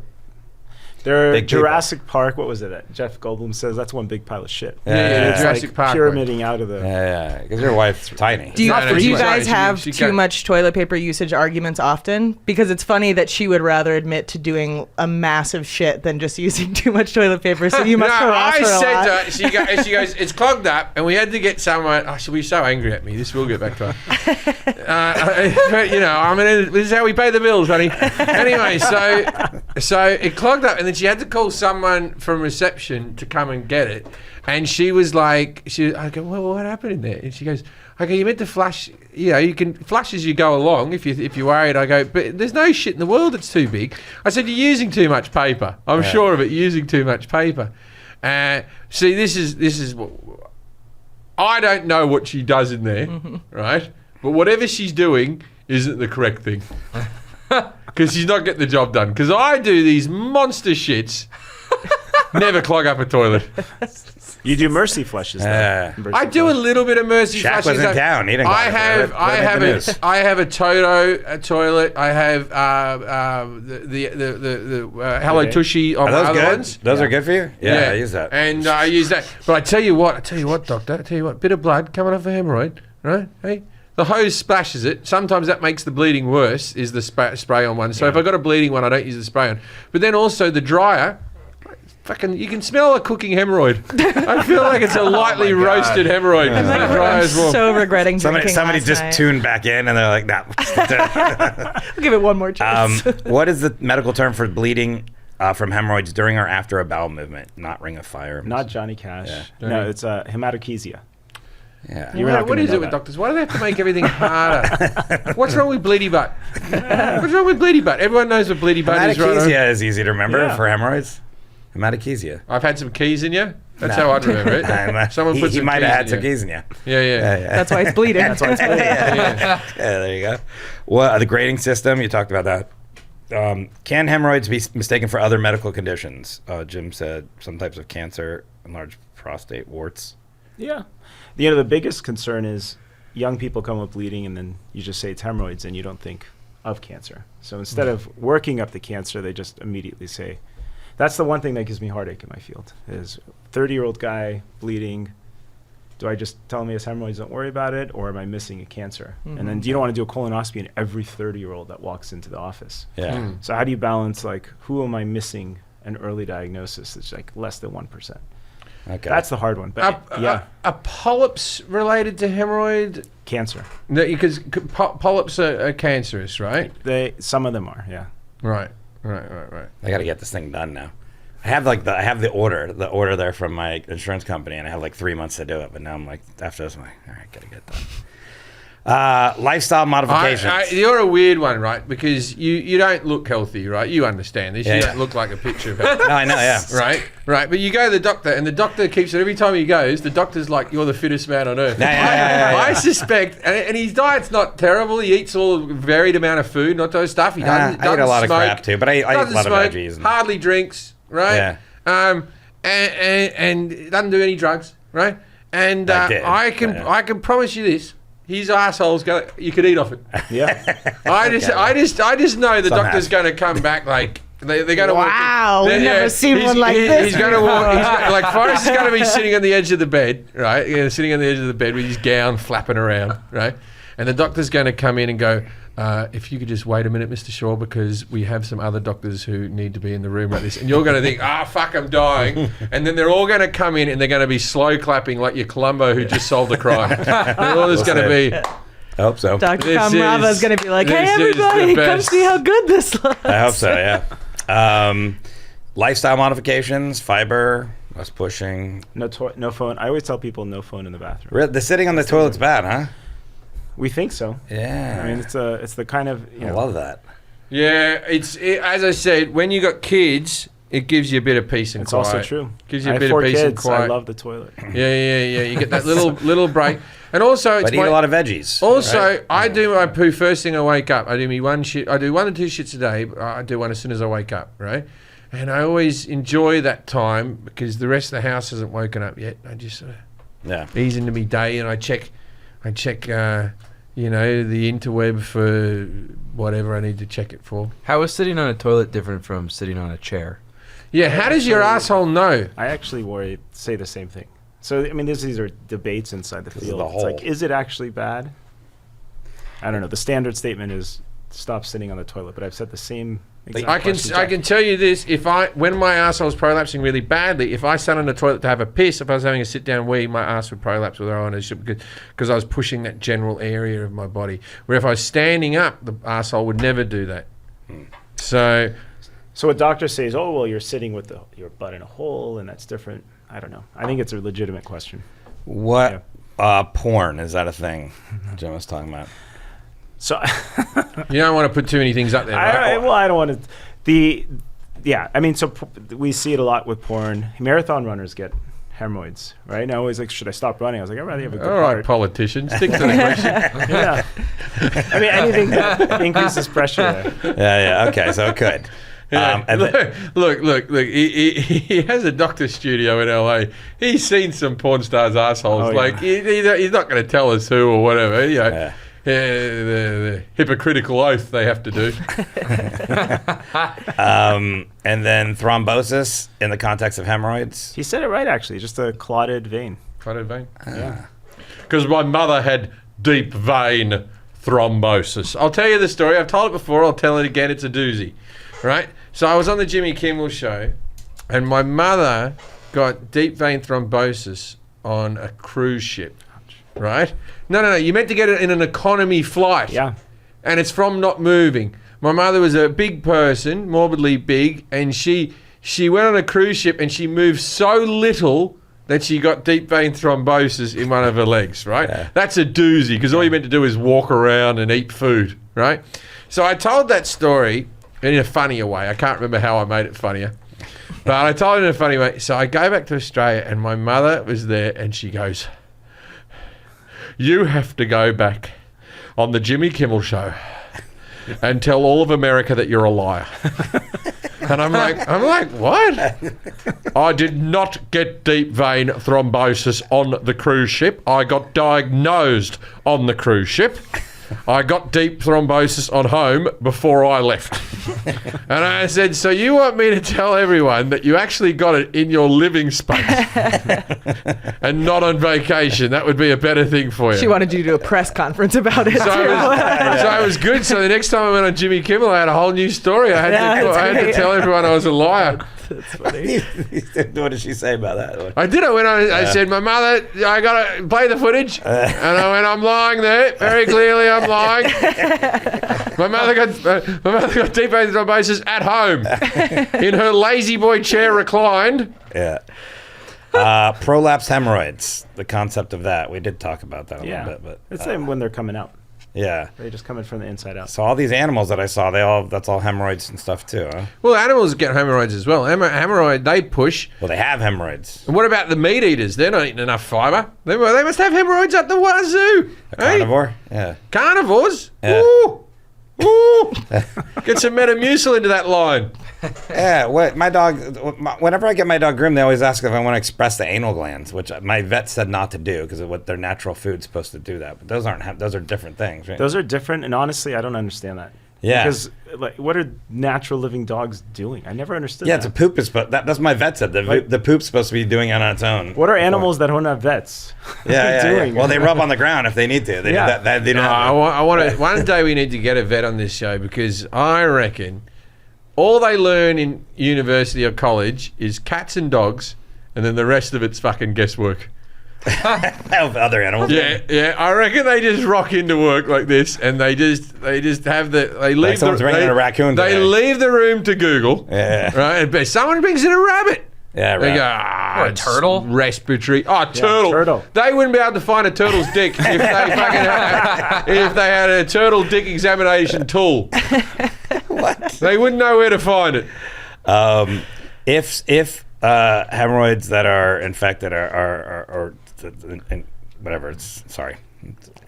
Speaker 2: Big
Speaker 4: Jurassic Park. What was it? Jeff Goldblum says that's one big pile of shit.
Speaker 1: Yeah,
Speaker 4: It's
Speaker 1: Jurassic
Speaker 4: like
Speaker 1: Park.
Speaker 4: pyramiding out of the.
Speaker 2: Yeah, because your wife's tiny.
Speaker 3: Do you,
Speaker 1: No,
Speaker 3: do you
Speaker 1: she's
Speaker 3: guys
Speaker 1: sorry,
Speaker 3: have
Speaker 1: she
Speaker 3: too
Speaker 1: can't-
Speaker 3: much toilet paper usage arguments often? Because it's funny that she would rather admit to doing a massive shit than just using too much toilet paper. So you must harass her a lot.
Speaker 1: I said to her, she goes, it's clogged up, and we had to get someone. Oh, she'll be so angry at me. This will get back to her. But, this is how we pay the bills, honey. Anyway, so it clogged up, and then she had to call someone from reception to come and get it. And she was like, I go, well, what happened in there? And she goes, okay, you meant to flush. You can flush as you go along if you're worried. I go, but there's no shit in the world that's too big. I said, you're using too much paper. I'm sure of it. Using too much paper. See, this is what I don't know what she does in there, right? But whatever she's doing isn't the correct thing because she's not getting the job done. Because I do these monster shits. Never clog up a toilet.
Speaker 4: You do mercy flushes.
Speaker 2: Yeah.
Speaker 4: Though.
Speaker 1: I do a little bit of mercy
Speaker 2: Shaq
Speaker 1: flushes.
Speaker 2: was in town. He didn't go
Speaker 1: I
Speaker 2: to the
Speaker 1: have
Speaker 2: toilet. What made the news?
Speaker 1: I have a Toto toilet. I have the Hello Tushy on
Speaker 2: Are
Speaker 1: my
Speaker 2: those
Speaker 1: other
Speaker 2: good?
Speaker 1: ones.
Speaker 2: Those are good for you? Yeah, I use that.
Speaker 1: And I use that. But I tell you what, doctor. Bit of blood coming off a hemorrhoid, right? Hey. The hose splashes it. Sometimes that makes the bleeding worse, is the spray on one. So if I've got a bleeding one, I don't use the spray on. But then also the dryer, you can smell a cooking hemorrhoid. I feel like it's a lightly roasted hemorrhoid.
Speaker 2: I'm
Speaker 1: The
Speaker 2: like,
Speaker 1: dryer's warm.
Speaker 3: So regretting drinking
Speaker 2: Somebody
Speaker 3: last
Speaker 2: just
Speaker 3: night.
Speaker 2: tuned back in and they're like, nah.
Speaker 3: I'll give it one more chance.
Speaker 2: What is the medical term for bleeding from hemorrhoids during or after a bowel movement? Not Ring of Fire.
Speaker 4: Not Johnny Cash.
Speaker 2: Yeah.
Speaker 4: No, it's hematochezia.
Speaker 2: Yeah.
Speaker 4: You're not
Speaker 1: What
Speaker 4: gonna
Speaker 1: is
Speaker 4: know
Speaker 1: it with
Speaker 4: that.
Speaker 1: doctors? Why do they have to make everything harder? What's wrong with bleedy butt? What's wrong with bleedy butt? Everyone knows what bleedy butt is, right?
Speaker 2: Hematochezia is easy to remember
Speaker 4: Yeah.
Speaker 2: for hemorrhoids. Hematochezia.
Speaker 1: I've had some keys in you. That's
Speaker 2: No.
Speaker 1: how I'd remember it. Someone put
Speaker 2: he
Speaker 1: some
Speaker 2: might have
Speaker 1: keys
Speaker 2: had
Speaker 1: in
Speaker 2: some
Speaker 1: you.
Speaker 2: keys in you.
Speaker 1: Yeah.
Speaker 3: That's why it's bleeding.
Speaker 4: That's why it's bleeding.
Speaker 2: Yeah, there you go. Well, the grading system, you talked about that. Can hemorrhoids be mistaken for other medical conditions? Jim said some types of cancer, enlarged prostate, warts.
Speaker 4: Yeah. The biggest concern is young people come with bleeding and then you just say it's hemorrhoids and you don't think of cancer. So instead of working up the cancer, they just immediately say, that's the one thing that gives me heartache in my field is 30-year-old guy bleeding. Do I just tell him he has hemorrhoids, don't worry about it? Or am I missing a cancer? And then you don't want to do a colonoscopy in every 30-year-old that walks into the office.
Speaker 2: Yeah.
Speaker 4: So how do you balance, like, who am I missing an early diagnosis that's like less than 1%?
Speaker 2: Okay.
Speaker 4: That's the hard one. But yeah,
Speaker 1: Are polyps related to hemorrhoid?
Speaker 4: cancer.
Speaker 1: Because polyps are cancerous, right?
Speaker 4: Some of them are, yeah.
Speaker 1: Right.
Speaker 2: I got to get this thing done now. I have the order there from my insurance company, and I have like 3 months to do it. But now I'm like, after this, I'm like, all right, gotta get it done. Lifestyle modifications.
Speaker 1: You're a weird one, right? Because you don't look healthy, right? You understand this.
Speaker 2: Yeah,
Speaker 1: You
Speaker 2: yeah.
Speaker 1: don't look like a picture of health.
Speaker 2: No, I know, yeah.
Speaker 1: Right. But you go to the doctor, and the doctor keeps it every time he goes. The doctor's like, "You're the fittest man on earth."
Speaker 2: Yeah.
Speaker 1: I suspect, and his diet's not terrible. He eats all varied amount of food, not those stuff. He doesn't.
Speaker 2: I eat a lot
Speaker 1: smoke,
Speaker 2: of crap too, but I eat a
Speaker 1: doesn't
Speaker 2: lot of
Speaker 1: smoke,
Speaker 2: veggies.
Speaker 1: hardly drinks, right?
Speaker 2: Yeah.
Speaker 1: And doesn't do any drugs, right? And
Speaker 2: I did,
Speaker 1: I can promise you this. His asshole's you could eat off it.
Speaker 4: Yeah.
Speaker 1: I just know the
Speaker 2: Some
Speaker 1: doctor's
Speaker 2: have.
Speaker 1: going to come back like they're going to
Speaker 3: Wow,
Speaker 1: walk.
Speaker 3: we've never seen one like this
Speaker 1: He's going to walk. Like Forrest is going to be sitting on the edge of the bed, right? Yeah, sitting on the edge of the bed with his gown flapping around, right? And the doctor's going to come in and go, if you could just wait a minute, Mr. Shaw, because we have some other doctors who need to be in the room like this. And you're going to think, fuck, I'm dying. And then they're all going to come in and they're going to be slow clapping like your Columbo who just solved a crime. They're all just going to be...
Speaker 2: I hope so.
Speaker 3: Dr.
Speaker 1: This
Speaker 3: Kamrava
Speaker 1: is-
Speaker 3: is going to be like,
Speaker 1: this
Speaker 3: hey,
Speaker 1: is the
Speaker 3: everybody, come
Speaker 1: best.
Speaker 3: see how good this looks.
Speaker 2: I hope so, yeah. Lifestyle modifications, fiber, less pushing.
Speaker 4: No phone. I always tell people no phone in the bathroom.
Speaker 2: The sitting on the toilet's bad, huh?
Speaker 4: We think so.
Speaker 2: Yeah.
Speaker 4: I mean, it's the kind of,
Speaker 2: I love that.
Speaker 1: Yeah, as I said, when you got kids, it gives you a bit of peace and
Speaker 4: It's
Speaker 1: quiet.
Speaker 4: also true.
Speaker 1: Gives you
Speaker 4: I
Speaker 1: a
Speaker 4: have
Speaker 1: bit of
Speaker 4: 4
Speaker 1: peace and
Speaker 4: kids.
Speaker 1: quiet.
Speaker 4: I love the toilet.
Speaker 1: Yeah. You get that little break, and also it's
Speaker 2: But eat a lot of veggies.
Speaker 1: Also,
Speaker 2: right?
Speaker 1: I do my poo first thing I wake up. I do me one shit. I do 1 or 2 shits a day. But I do one as soon as I wake up, right? And I always enjoy that time because the rest of the house hasn't woken up yet. I just sort of ease into my day, and I check, the interweb for whatever I need to check it for.
Speaker 5: How is sitting on a toilet different from sitting on a chair?
Speaker 1: Yeah, how does your asshole know?
Speaker 4: I actually say the same thing. So, I mean, these are debates inside the
Speaker 2: This is
Speaker 4: field.
Speaker 2: the
Speaker 4: It's like,
Speaker 2: whole-
Speaker 4: is it actually bad? I don't know. The standard statement is stop sitting on the toilet, but I've said the same exact question.
Speaker 1: I can tell you this: when my asshole's prolapsing really badly, if I sat on the toilet to have a piss, if I was having a sit down wee, my ass would prolapse with her on because I was pushing that general area of my body. Where if I was standing up, the asshole would never do that. So
Speaker 4: So a doctor says, oh, well, you're sitting with your butt in a hole, and that's different. I don't know. I think it's a legitimate question.
Speaker 2: What porn, is that a thing Jim was talking about?
Speaker 4: So
Speaker 1: you don't want to put too many things up there, right?
Speaker 4: I don't want to. I mean, so we see it a lot with porn. Marathon runners get hemorrhoids, right? And I always like, should I stop running? I was like, I'd rather have a good
Speaker 1: All right,
Speaker 4: heart.
Speaker 1: politicians, stick to the question.
Speaker 4: Yeah. I mean, anything that increases pressure there.
Speaker 2: Yeah. Okay, so it could.
Speaker 1: Yeah.
Speaker 2: And then-
Speaker 1: Look. He has a doctor's studio in LA. He's seen some porn stars' assholes.
Speaker 4: Oh,
Speaker 1: like he's not going to tell us who or whatever. The hypocritical oath they have to do.
Speaker 2: and then thrombosis in the context of hemorrhoids.
Speaker 4: He said it right, actually. Just a clotted vein.
Speaker 1: Clotted vein.
Speaker 4: Yeah.
Speaker 1: Because my mother had deep vein thrombosis. I'll tell you the story. I've told it before. I'll tell it again. It's a doozy, right? So I was on the Jimmy Kimmel show, and my mother got deep vein thrombosis on a cruise ship, right? No. You meant to get it in an economy flight.
Speaker 4: Yeah.
Speaker 1: And it's from not moving. My mother was a big person, morbidly big, and she went on a cruise ship and she moved so little that she got deep vein thrombosis in one of her legs, right?
Speaker 2: Yeah.
Speaker 1: That's a doozy because all you meant to do is walk around and eat food, right? So I told that story in a funnier way. I can't remember how I made it funnier. But I told him in a funny way. So I go back to Australia, and my mother was there, and she goes, "You have to go back on the Jimmy Kimmel show and tell all of America that you're a liar." And I'm like, what? I did not get deep vein thrombosis on the cruise ship. I got diagnosed on the cruise ship. I got deep thrombosis on home before I left. And I said, so you want me to tell everyone that you actually got it in your living space and not on vacation? That would be a better thing for you.
Speaker 3: She wanted you to do a press conference about it.
Speaker 1: So it was good. So the next time I went on Jimmy Kimmel, I had a whole new story. I had to tell everyone I was a liar.
Speaker 3: That's funny.
Speaker 2: What did she say about that?
Speaker 1: I did. I went on. I said, my mother, I got to play the footage. And I went, I'm lying there. Very clearly, I'm lying. My mother got deep vein thrombosis at home in her lazy boy chair reclined.
Speaker 2: Yeah. Prolapse hemorrhoids, the concept of that. We did talk about that a little bit. But
Speaker 4: it's like when they're coming out.
Speaker 2: Yeah.
Speaker 4: They just come in from the inside out.
Speaker 2: So all these animals that I saw, that's all hemorrhoids and stuff too, huh?
Speaker 1: Well, animals get hemorrhoids as well. Hemorrhoid, they push.
Speaker 2: Well, they have hemorrhoids.
Speaker 1: And what about the meat eaters? They're not eating enough fibre. They must have hemorrhoids at the wazoo.
Speaker 2: Carnivore? Yeah.
Speaker 1: Carnivores?
Speaker 2: Yeah.
Speaker 1: Ooh. Ooh. Get some Metamucil into that line.
Speaker 2: Yeah, whenever I get my dog groomed, they always ask if I want to express the anal glands, which my vet said not to do because of what their natural food's supposed to do that. But those are different things, right?
Speaker 4: Those are different, and honestly, I don't understand that.
Speaker 2: Yeah.
Speaker 4: Because what are natural living dogs doing? I never understood
Speaker 2: Yeah,
Speaker 4: that.
Speaker 2: it's a poop. That's what my vet said. The poop's supposed to be doing it on its own.
Speaker 4: What are animals that don't have vets doing?
Speaker 2: Well, they rub on the ground if they need to. They do that.
Speaker 1: I want to. One day we need to get a vet on this show because I reckon all they learn in university or college is cats and dogs, and then the rest of it's fucking guesswork.
Speaker 2: Other animals.
Speaker 1: Yeah. I reckon they just rock into work like this, and they just have they leave.
Speaker 2: Someone's bringing in a raccoon.
Speaker 1: They leave the room to Google.
Speaker 2: Yeah.
Speaker 1: Right. But someone brings in a rabbit.
Speaker 2: Yeah, right.
Speaker 1: They go,
Speaker 7: Or a turtle?
Speaker 1: Respiratory. Oh, turtle.
Speaker 4: turtle.
Speaker 1: They wouldn't be able to find a turtle's dick if they had a turtle dick examination tool.
Speaker 2: What?
Speaker 1: They wouldn't know where to find it.
Speaker 2: If hemorrhoids that are infected or whatever, it's sorry.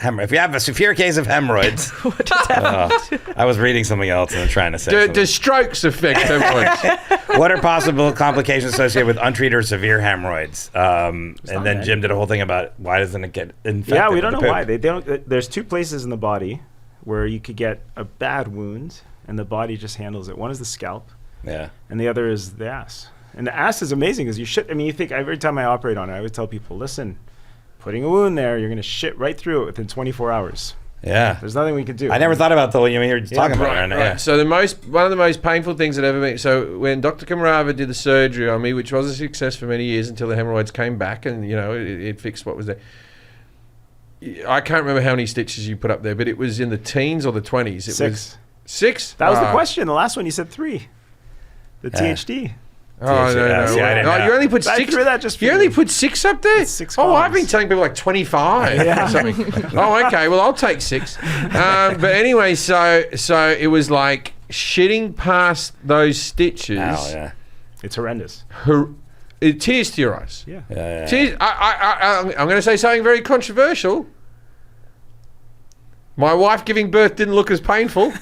Speaker 2: If you have a severe case of hemorrhoids, I was reading something else and I'm trying to say.
Speaker 1: Do strokes affect hemorrhoids?
Speaker 2: What are possible complications associated with untreated or severe hemorrhoids? And then Jim did a whole thing about why doesn't it get infected?
Speaker 4: Yeah, we don't know
Speaker 2: with the
Speaker 4: why.
Speaker 2: poop?
Speaker 4: They don't. There's two places in the body where you could get a bad wound, and the body just handles it. One is the scalp,
Speaker 2: Yeah.
Speaker 4: and the other is the ass. And the ass is amazing because you shit. I mean, you think every time I operate on it, I always tell people, listen, putting a wound there, you're going to shit right through it within 24 hours.
Speaker 2: Yeah.
Speaker 4: There's nothing we can do.
Speaker 2: I never thought about when you were talking about it.
Speaker 1: Right.
Speaker 2: Yeah.
Speaker 1: So one of the most painful things that ever been. So when Dr. Kamrava did the surgery on me, which was a success for many years until the hemorrhoids came back, and it fixed what was there. I can't remember how many stitches you put up there, but it was in the teens or the 20s. It
Speaker 4: 6.
Speaker 1: was 6.
Speaker 4: That was the question. The last one you said 3. The THD.
Speaker 1: Oh, no.
Speaker 2: See, I didn't know.
Speaker 1: You only put
Speaker 4: I
Speaker 1: 6.
Speaker 4: threw that just for
Speaker 1: You
Speaker 4: you.
Speaker 1: only put 6 up there?
Speaker 4: It's 6
Speaker 1: Oh, I've
Speaker 4: columns.
Speaker 1: been telling people like 25 or something. Oh, okay. Well, I'll take 6. But anyway, so it was like shitting past those stitches.
Speaker 2: Oh, yeah.
Speaker 4: It's horrendous.
Speaker 1: Tears to your eyes.
Speaker 4: Yeah.
Speaker 2: Yeah.
Speaker 1: Tears, I'm going to say something very controversial. My wife giving birth didn't look as painful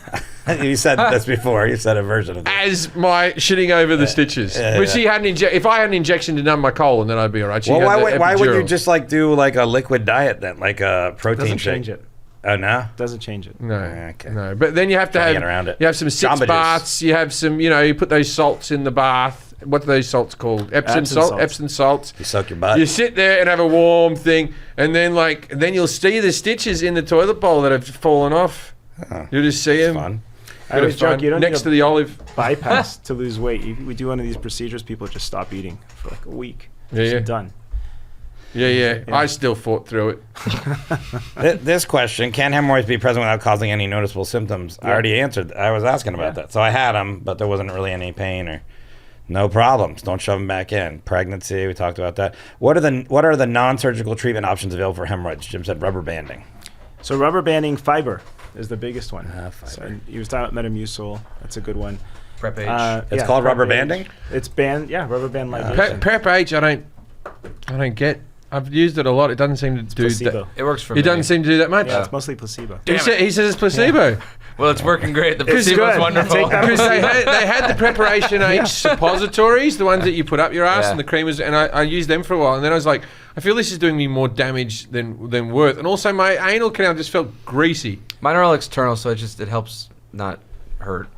Speaker 2: You said this before. You said a version of that.
Speaker 1: as my shitting over the stitches. But she had if I had an injection to numb my colon, then I'd be all right. She
Speaker 2: Well,
Speaker 1: had
Speaker 2: why would you
Speaker 1: epidural.
Speaker 2: just do like a liquid diet then, like a protein
Speaker 4: Doesn't
Speaker 2: shake?
Speaker 4: change it.
Speaker 2: Oh no.
Speaker 4: Doesn't change it.
Speaker 1: No,
Speaker 2: Okay.
Speaker 1: no. But then you have to
Speaker 2: Trying to
Speaker 1: have
Speaker 2: get around it.
Speaker 1: you have some six
Speaker 2: Jamba juice.
Speaker 1: baths. You have some, you put those salts in the bath. What are those salts called? Epsom
Speaker 4: salts.
Speaker 1: Epsom salts.
Speaker 2: You soak your butt.
Speaker 1: You sit there and have a warm thing, and then you'll see the stitches in the toilet bowl that have fallen off. You'll just see them.
Speaker 2: Fun.
Speaker 4: I always joke, you don't
Speaker 1: next
Speaker 4: need
Speaker 1: to the olive.
Speaker 4: bypass to lose weight. We do one of these procedures, people just stop eating for like a week.
Speaker 1: Yeah,
Speaker 4: Just
Speaker 1: yeah.
Speaker 4: done.
Speaker 1: Yeah. I still fought through it.
Speaker 2: This question: can hemorrhoids be present without causing any noticeable symptoms? I already answered. I was asking about that. So I had them, but there wasn't really any pain or no problems. Don't shove them back in. Pregnancy, we talked about that. What are the non-surgical treatment options available for hemorrhoids? Jim said rubber banding.
Speaker 4: So rubber banding fiber is the biggest one.
Speaker 2: Fiber.
Speaker 4: So he was talking about Metamucil. That's a good one.
Speaker 5: Prep H.
Speaker 2: It's called rubber banding?
Speaker 4: It's rubber band ligation.
Speaker 1: Prep H, I don't get. I've used it a lot. It doesn't seem to do
Speaker 4: placebo.
Speaker 1: that.
Speaker 5: It works for me.
Speaker 1: It doesn't seem to do that much.
Speaker 4: Yeah, it's mostly placebo.
Speaker 1: He says it's placebo.
Speaker 5: Well, it's working great. The
Speaker 4: It's
Speaker 5: placebo's
Speaker 4: good.
Speaker 5: wonderful.
Speaker 4: Take that.
Speaker 1: Because they had the Preparation H suppositories, the ones that you put up your ass,
Speaker 5: Yeah.
Speaker 1: and the cream was, and I used them for a while, and then I was like, I feel this is doing me more damage than worth, and also my anal canal just felt greasy.
Speaker 5: Mine are all external, so it helps not hurt.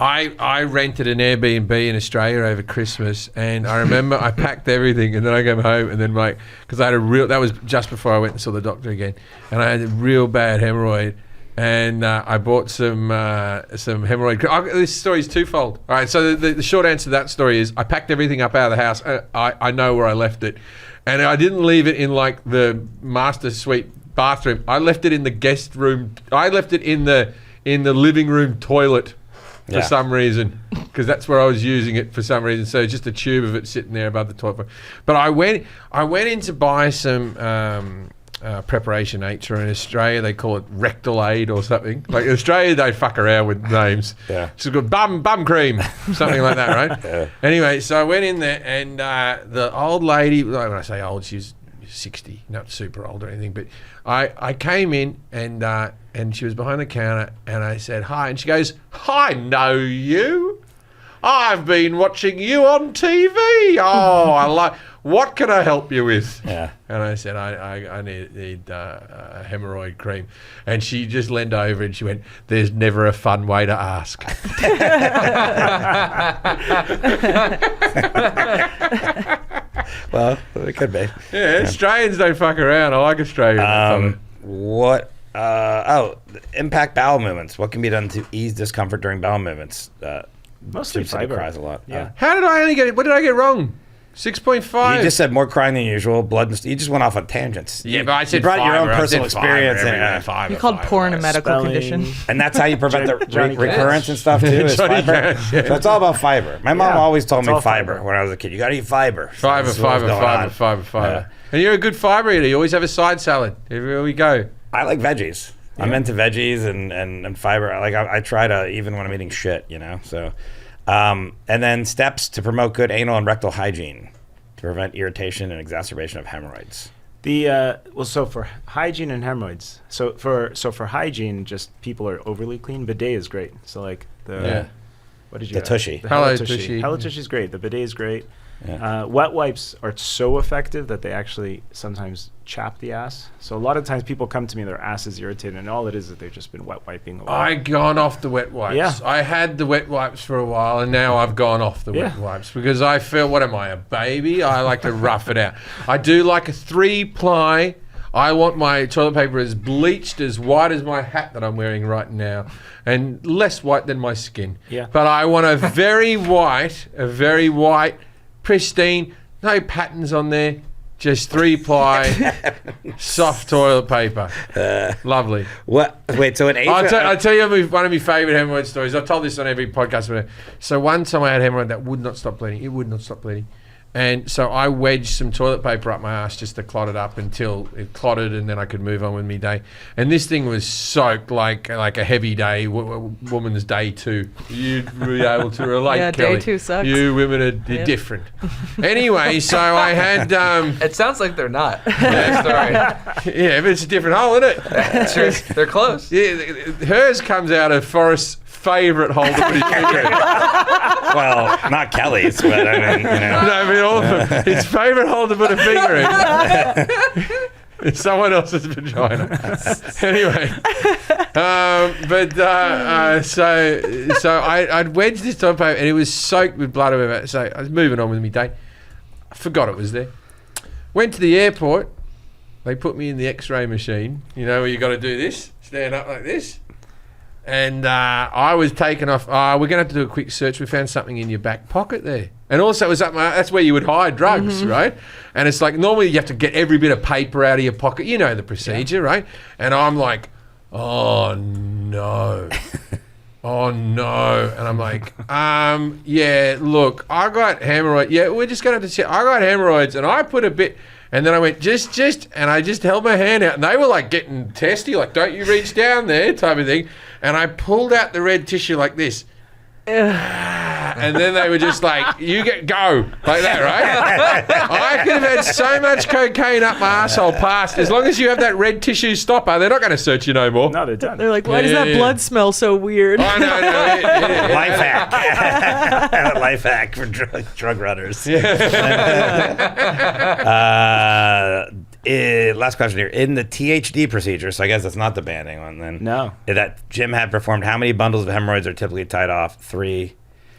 Speaker 1: I rented an Airbnb in Australia over Christmas, and I remember I packed everything, and then I came home, and then because I had that was just before I went and saw the doctor again, and I had a real bad hemorrhoid, and I bought some hemorrhoid. This story is twofold. All right, so the short answer to that story is I packed everything up out of the house. I know where I left it, and I didn't leave it in like the master suite bathroom. I left it in the guest room. I left it in the living room toilet. For some reason, because that's where I was using it for some reason. So just a tube of it sitting there above the toilet. But I went in to buy some Preparation H, or in Australia they call it rectal aid or something. Like in Australia they fuck around with names.
Speaker 2: Yeah.
Speaker 1: It's called bum cream, something like that, right?
Speaker 2: Yeah.
Speaker 1: Anyway, so I went in there, and the old lady, when I say old, she's 60, not super old or anything, but I came in, and she was behind the counter, and I said hi, and she goes, I know you. I've been watching you on TV. What can I help you with?
Speaker 2: Yeah.
Speaker 1: And I said, I need a hemorrhoid cream. And she just leaned over and she went, there's never a fun way to ask.
Speaker 2: Well, it could be.
Speaker 1: Yeah, Australians don't fuck around. I like Australians.
Speaker 2: Impact bowel movements. What can be done to ease discomfort during bowel movements?
Speaker 4: Mostly
Speaker 2: Jim said he
Speaker 4: fiber.
Speaker 2: cries a lot.
Speaker 4: Yeah.
Speaker 1: How did I only get it? What did I get wrong? 6.5.
Speaker 2: You just said more crying than usual. You just went off on tangents.
Speaker 1: Yeah, but I said
Speaker 2: you brought your own
Speaker 1: fiber. I
Speaker 2: personal
Speaker 1: said fiber
Speaker 2: experience.
Speaker 1: everywhere.
Speaker 2: In,
Speaker 1: Fiber,
Speaker 3: You called
Speaker 1: fiber,
Speaker 3: porn a
Speaker 1: fiber.
Speaker 3: medical
Speaker 4: Spelling.
Speaker 3: condition.
Speaker 2: and that's how you prevent the
Speaker 4: Johnny
Speaker 2: recurrence
Speaker 4: Cash.
Speaker 2: and stuff too. Is
Speaker 1: Johnny
Speaker 2: fiber.
Speaker 1: Cash, yeah.
Speaker 2: So it's all about fiber. My mom
Speaker 4: Yeah,
Speaker 2: always told
Speaker 4: it's
Speaker 2: me
Speaker 4: all
Speaker 2: fiber
Speaker 4: fiber.
Speaker 2: when I was a kid. You got to eat fiber. So
Speaker 1: Fiber,
Speaker 2: this is what's going on.
Speaker 1: fiber. And you're a good fiber eater. You always have a side salad. Everywhere we go.
Speaker 2: I like veggies. I'm into veggies and fiber. I try to, even when I'm eating shit, So, and then steps to promote good anal and rectal hygiene to prevent irritation and exacerbation of hemorrhoids.
Speaker 4: So for hygiene and hemorrhoids, so for hygiene, just people are overly clean. Bidet is great. So like what did you?
Speaker 2: The Tushy.
Speaker 4: The
Speaker 1: Hello
Speaker 4: Hello
Speaker 1: Tushy.
Speaker 4: Tushy. Hello Tushy is great. The bidet is great.
Speaker 2: Yeah.
Speaker 4: Wet wipes are so effective that they actually sometimes chap the ass. So a lot of times people come to me, their ass is irritated, and all it is they've just been wet wiping away.
Speaker 1: I gone off the wet wipes.
Speaker 4: Yeah.
Speaker 1: I had the wet wipes for a while, and now I've gone off the wet
Speaker 4: Yeah.
Speaker 1: wipes because I feel, what am I, a baby? I like to rough it out. I do like a 3-ply. I want my toilet paper as bleached, as white as my hat that I'm wearing right now, and less white than my skin.
Speaker 4: Yeah.
Speaker 1: But I want a very white, pristine, no patterns on there, just 3-ply, soft toilet paper. Lovely.
Speaker 2: What? Wait, so an
Speaker 1: I'll tell you one of my favourite hemorrhoid stories. I've told this on every podcast. So one time I had hemorrhoid that would not stop bleeding. It would not stop bleeding. And so I wedged some toilet paper up my ass just to clot it up until it clotted, and then I could move on with me day. And this thing was soaked like a heavy day, woman's day too. You'd be able to relate,
Speaker 3: Yeah,
Speaker 1: Kelly.
Speaker 3: day two sucks.
Speaker 1: You women are different. Anyway, so I had...
Speaker 5: It sounds like they're not. Sorry.
Speaker 1: yeah, but it's a different hole, isn't it?
Speaker 5: Sure, they're close.
Speaker 1: Yeah, hers comes out of Forrest's favourite hole to put his finger in.
Speaker 2: Well, not Kelly's, but I mean,
Speaker 1: No, I mean all of them. His favourite hole to put a finger in. It's someone else's vagina. Anyway, so I'd wedged this toilet paper, and it was soaked with blood. Over it. So I was moving on with me day. I forgot it was there. Went to the airport. They put me in the X-ray machine. You know where you got to do this, stand up like this. And I was taken off. We're going to have to do a quick search. We found something in your back pocket there. And also, it was that's where you would hide drugs, right? And it's like, normally you have to get every bit of paper out of your pocket. You know the procedure, right? And I'm like, oh, no. Oh, no. And I'm like, yeah, look, I got hemorrhoids. Yeah, we're just going to have to check. I got hemorrhoids, and I put a bit... And then I went, and I just held my hand out. And they were like getting testy, like, don't you reach down there type of thing. And I pulled out the red tissue like this. and then they were just like, "You go," like that, right? I could have had so much cocaine up my asshole past. As long as you have that red tissue stopper, they're not going to search you no more.
Speaker 4: No, they're done.
Speaker 3: They're like, why does that blood smell so weird?
Speaker 1: Oh, no.
Speaker 2: Life hack. Life hack for drug runners. Last question here. In the THD procedure, so I guess that's not the banding one then.
Speaker 4: No.
Speaker 2: That Jim had performed, how many bundles of hemorrhoids are typically tied off? 3.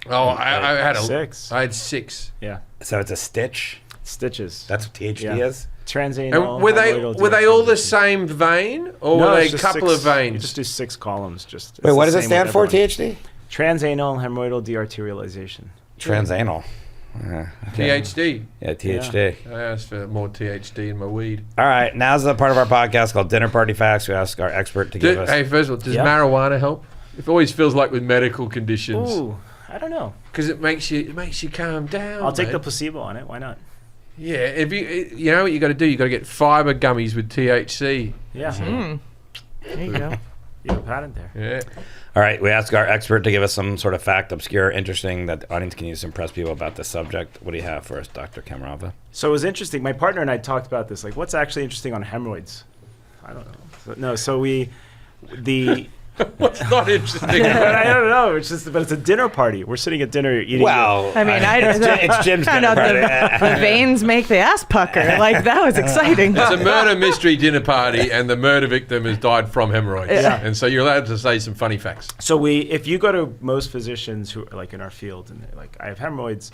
Speaker 1: Oh, I had
Speaker 4: 6.
Speaker 1: I had 6.
Speaker 4: Yeah.
Speaker 2: So it's a stitch?
Speaker 4: Stitches.
Speaker 2: That's what THD
Speaker 4: Yeah.
Speaker 2: is?
Speaker 4: Transanal.
Speaker 1: And were they all the
Speaker 4: deoxygenation.
Speaker 1: same vein, or
Speaker 4: No,
Speaker 1: were they
Speaker 4: it's
Speaker 1: a
Speaker 4: just
Speaker 1: couple
Speaker 4: 6,
Speaker 1: of veins?
Speaker 4: You just do 6 columns. Just
Speaker 2: Wait,
Speaker 4: it's
Speaker 2: what
Speaker 4: the
Speaker 2: does it
Speaker 4: same with
Speaker 2: stand for,
Speaker 4: everyone.
Speaker 2: THD?
Speaker 4: Transanal hemorrhoidal dearterialization.
Speaker 2: Transanal.
Speaker 1: THD.
Speaker 2: Yeah, THD.
Speaker 1: I asked for more THD in my weed.
Speaker 2: All right, now's the part of our podcast called Dinner Party Facts. We ask our expert to give us...
Speaker 1: Hey, first of all, does
Speaker 4: Yeah.
Speaker 1: marijuana help? It always feels like with medical conditions,
Speaker 4: Ooh, I don't know.
Speaker 1: because it makes you calm down.
Speaker 4: I'll take
Speaker 1: man.
Speaker 4: the placebo on it. Why not?
Speaker 1: Yeah, if you know what you got to do, you got to get fiber gummies with THC.
Speaker 4: Yeah.
Speaker 3: There you go.
Speaker 4: You have a patent there.
Speaker 1: Yeah.
Speaker 2: All right, we ask our expert to give us some sort of fact, obscure, interesting, that the audience can use to impress people about this subject. What do you have for us, Dr. Kamrava?
Speaker 4: So it was interesting. My partner and I talked about this. Like, what's actually interesting on hemorrhoids? I don't know.
Speaker 1: What's not interesting?
Speaker 4: I don't know. It's just, but it's a dinner party. We're sitting at dinner eating.
Speaker 2: Wow.
Speaker 3: I mean,
Speaker 2: it's Jim's
Speaker 3: found
Speaker 2: dinner
Speaker 3: out
Speaker 2: party.
Speaker 3: the veins make the ass pucker. Like, that was exciting.
Speaker 1: It's a murder mystery dinner party, and the murder victim has died from hemorrhoids.
Speaker 3: Yeah.
Speaker 1: And so you're allowed to say some funny facts.
Speaker 4: So if you go to most physicians who are like in our field and they're like, I have hemorrhoids,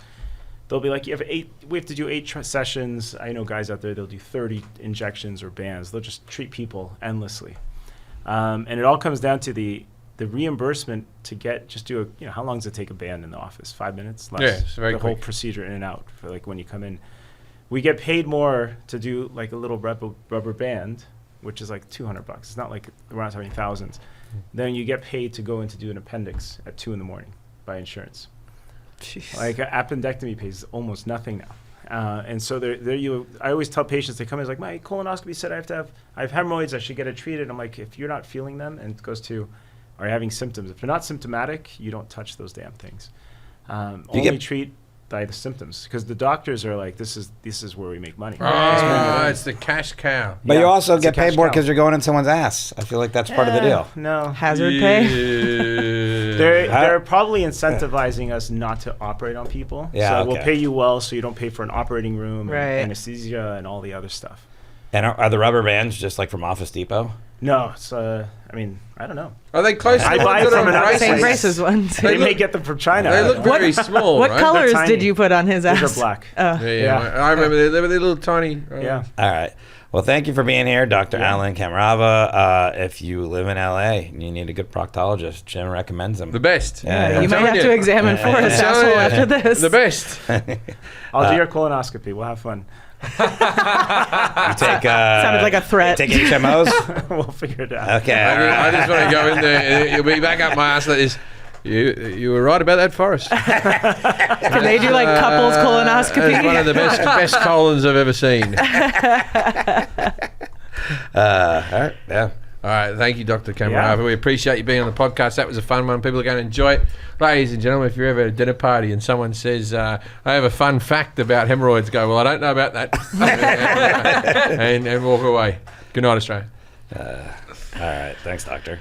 Speaker 4: they'll be like, we have to do 8 sessions. I know guys out there, they'll do 30 injections or bands. They'll just treat people endlessly. And it all comes down to the reimbursement to how long does it take a band in the office? 5 minutes? Less.
Speaker 1: Yeah, it's very
Speaker 4: the whole
Speaker 1: quick.
Speaker 4: procedure in and out for like when you come in. We get paid more to do like a little rubber band, which is like $200. It's not like we're not talking thousands. Then you get paid to go in to do an appendix at 2 a.m. by insurance. Like appendectomy pays almost nothing now. And so I always tell patients, they come in, it's like, my colonoscopy said I have hemorrhoids, I should get it treated. I'm like, if you're not feeling them, and it goes to, are you having symptoms? If they're not symptomatic, you don't touch those damn things. Only treat by the symptoms, because the doctors are like, this is where we make money.
Speaker 1: Oh, it's the cash cow.
Speaker 2: But
Speaker 4: Yeah,
Speaker 2: you also
Speaker 4: it's a
Speaker 2: get paid
Speaker 4: cash
Speaker 2: more
Speaker 4: cow.
Speaker 2: because you're going in someone's ass. I feel like that's part of the deal.
Speaker 4: No.
Speaker 3: Hazard pay.
Speaker 4: They're probably incentivizing us not to operate on people.
Speaker 2: Yeah,
Speaker 4: so
Speaker 2: okay.
Speaker 4: we'll pay you well, so you don't pay for an operating room,
Speaker 3: Right.
Speaker 4: and anesthesia, and all the other stuff.
Speaker 2: And are the rubber bands just like from Office Depot?
Speaker 4: No, it's I don't know.
Speaker 1: Are they close?
Speaker 4: I
Speaker 1: to
Speaker 4: buy
Speaker 1: the ones that
Speaker 4: from
Speaker 1: are
Speaker 4: an
Speaker 1: braces?
Speaker 3: Same
Speaker 4: outside-
Speaker 3: braces ones.
Speaker 4: They may
Speaker 1: look-
Speaker 4: get them from China.
Speaker 1: They
Speaker 4: I
Speaker 1: look
Speaker 4: don't know.
Speaker 1: very small,
Speaker 3: What
Speaker 1: right?
Speaker 3: colors
Speaker 4: tiny.
Speaker 3: did you put on his ass?
Speaker 4: These are black.
Speaker 1: Yeah,
Speaker 4: Yeah.
Speaker 1: I remember they were little tiny.
Speaker 4: Yeah.
Speaker 2: All right. Well, thank you for being here, Dr. Alan Kamrava. If you live in LA and you need a good proctologist, Jim recommends him.
Speaker 1: The best.
Speaker 2: Yeah,
Speaker 1: I'm
Speaker 3: You might
Speaker 1: telling
Speaker 3: have to examine for
Speaker 1: I'm
Speaker 3: his
Speaker 1: telling
Speaker 3: asshole
Speaker 1: you.
Speaker 3: after this.
Speaker 1: The best.
Speaker 4: I'll do your colonoscopy. We'll have fun.
Speaker 2: You take,
Speaker 3: Sounded like a threat.
Speaker 2: Take HMOs?
Speaker 4: We'll figure it out.
Speaker 2: Okay.
Speaker 1: I just want to go in there. You'll be back up my ass like this. You were right about that, Forrest.
Speaker 3: Can they do like couples colonoscopy?
Speaker 1: It's one of the best colons I've ever seen.
Speaker 2: All right. Yeah.
Speaker 1: All right, thank you, Dr. Kamrava.
Speaker 4: Yeah.
Speaker 1: We appreciate you being on the podcast. That was a fun one. People are going to enjoy it. Ladies and gentlemen, if you're ever at a dinner party and someone says, I have a fun fact about hemorrhoids, go, well, I don't know about that. and walk away. Good night, Australia.
Speaker 2: All right. Thanks, Doctor.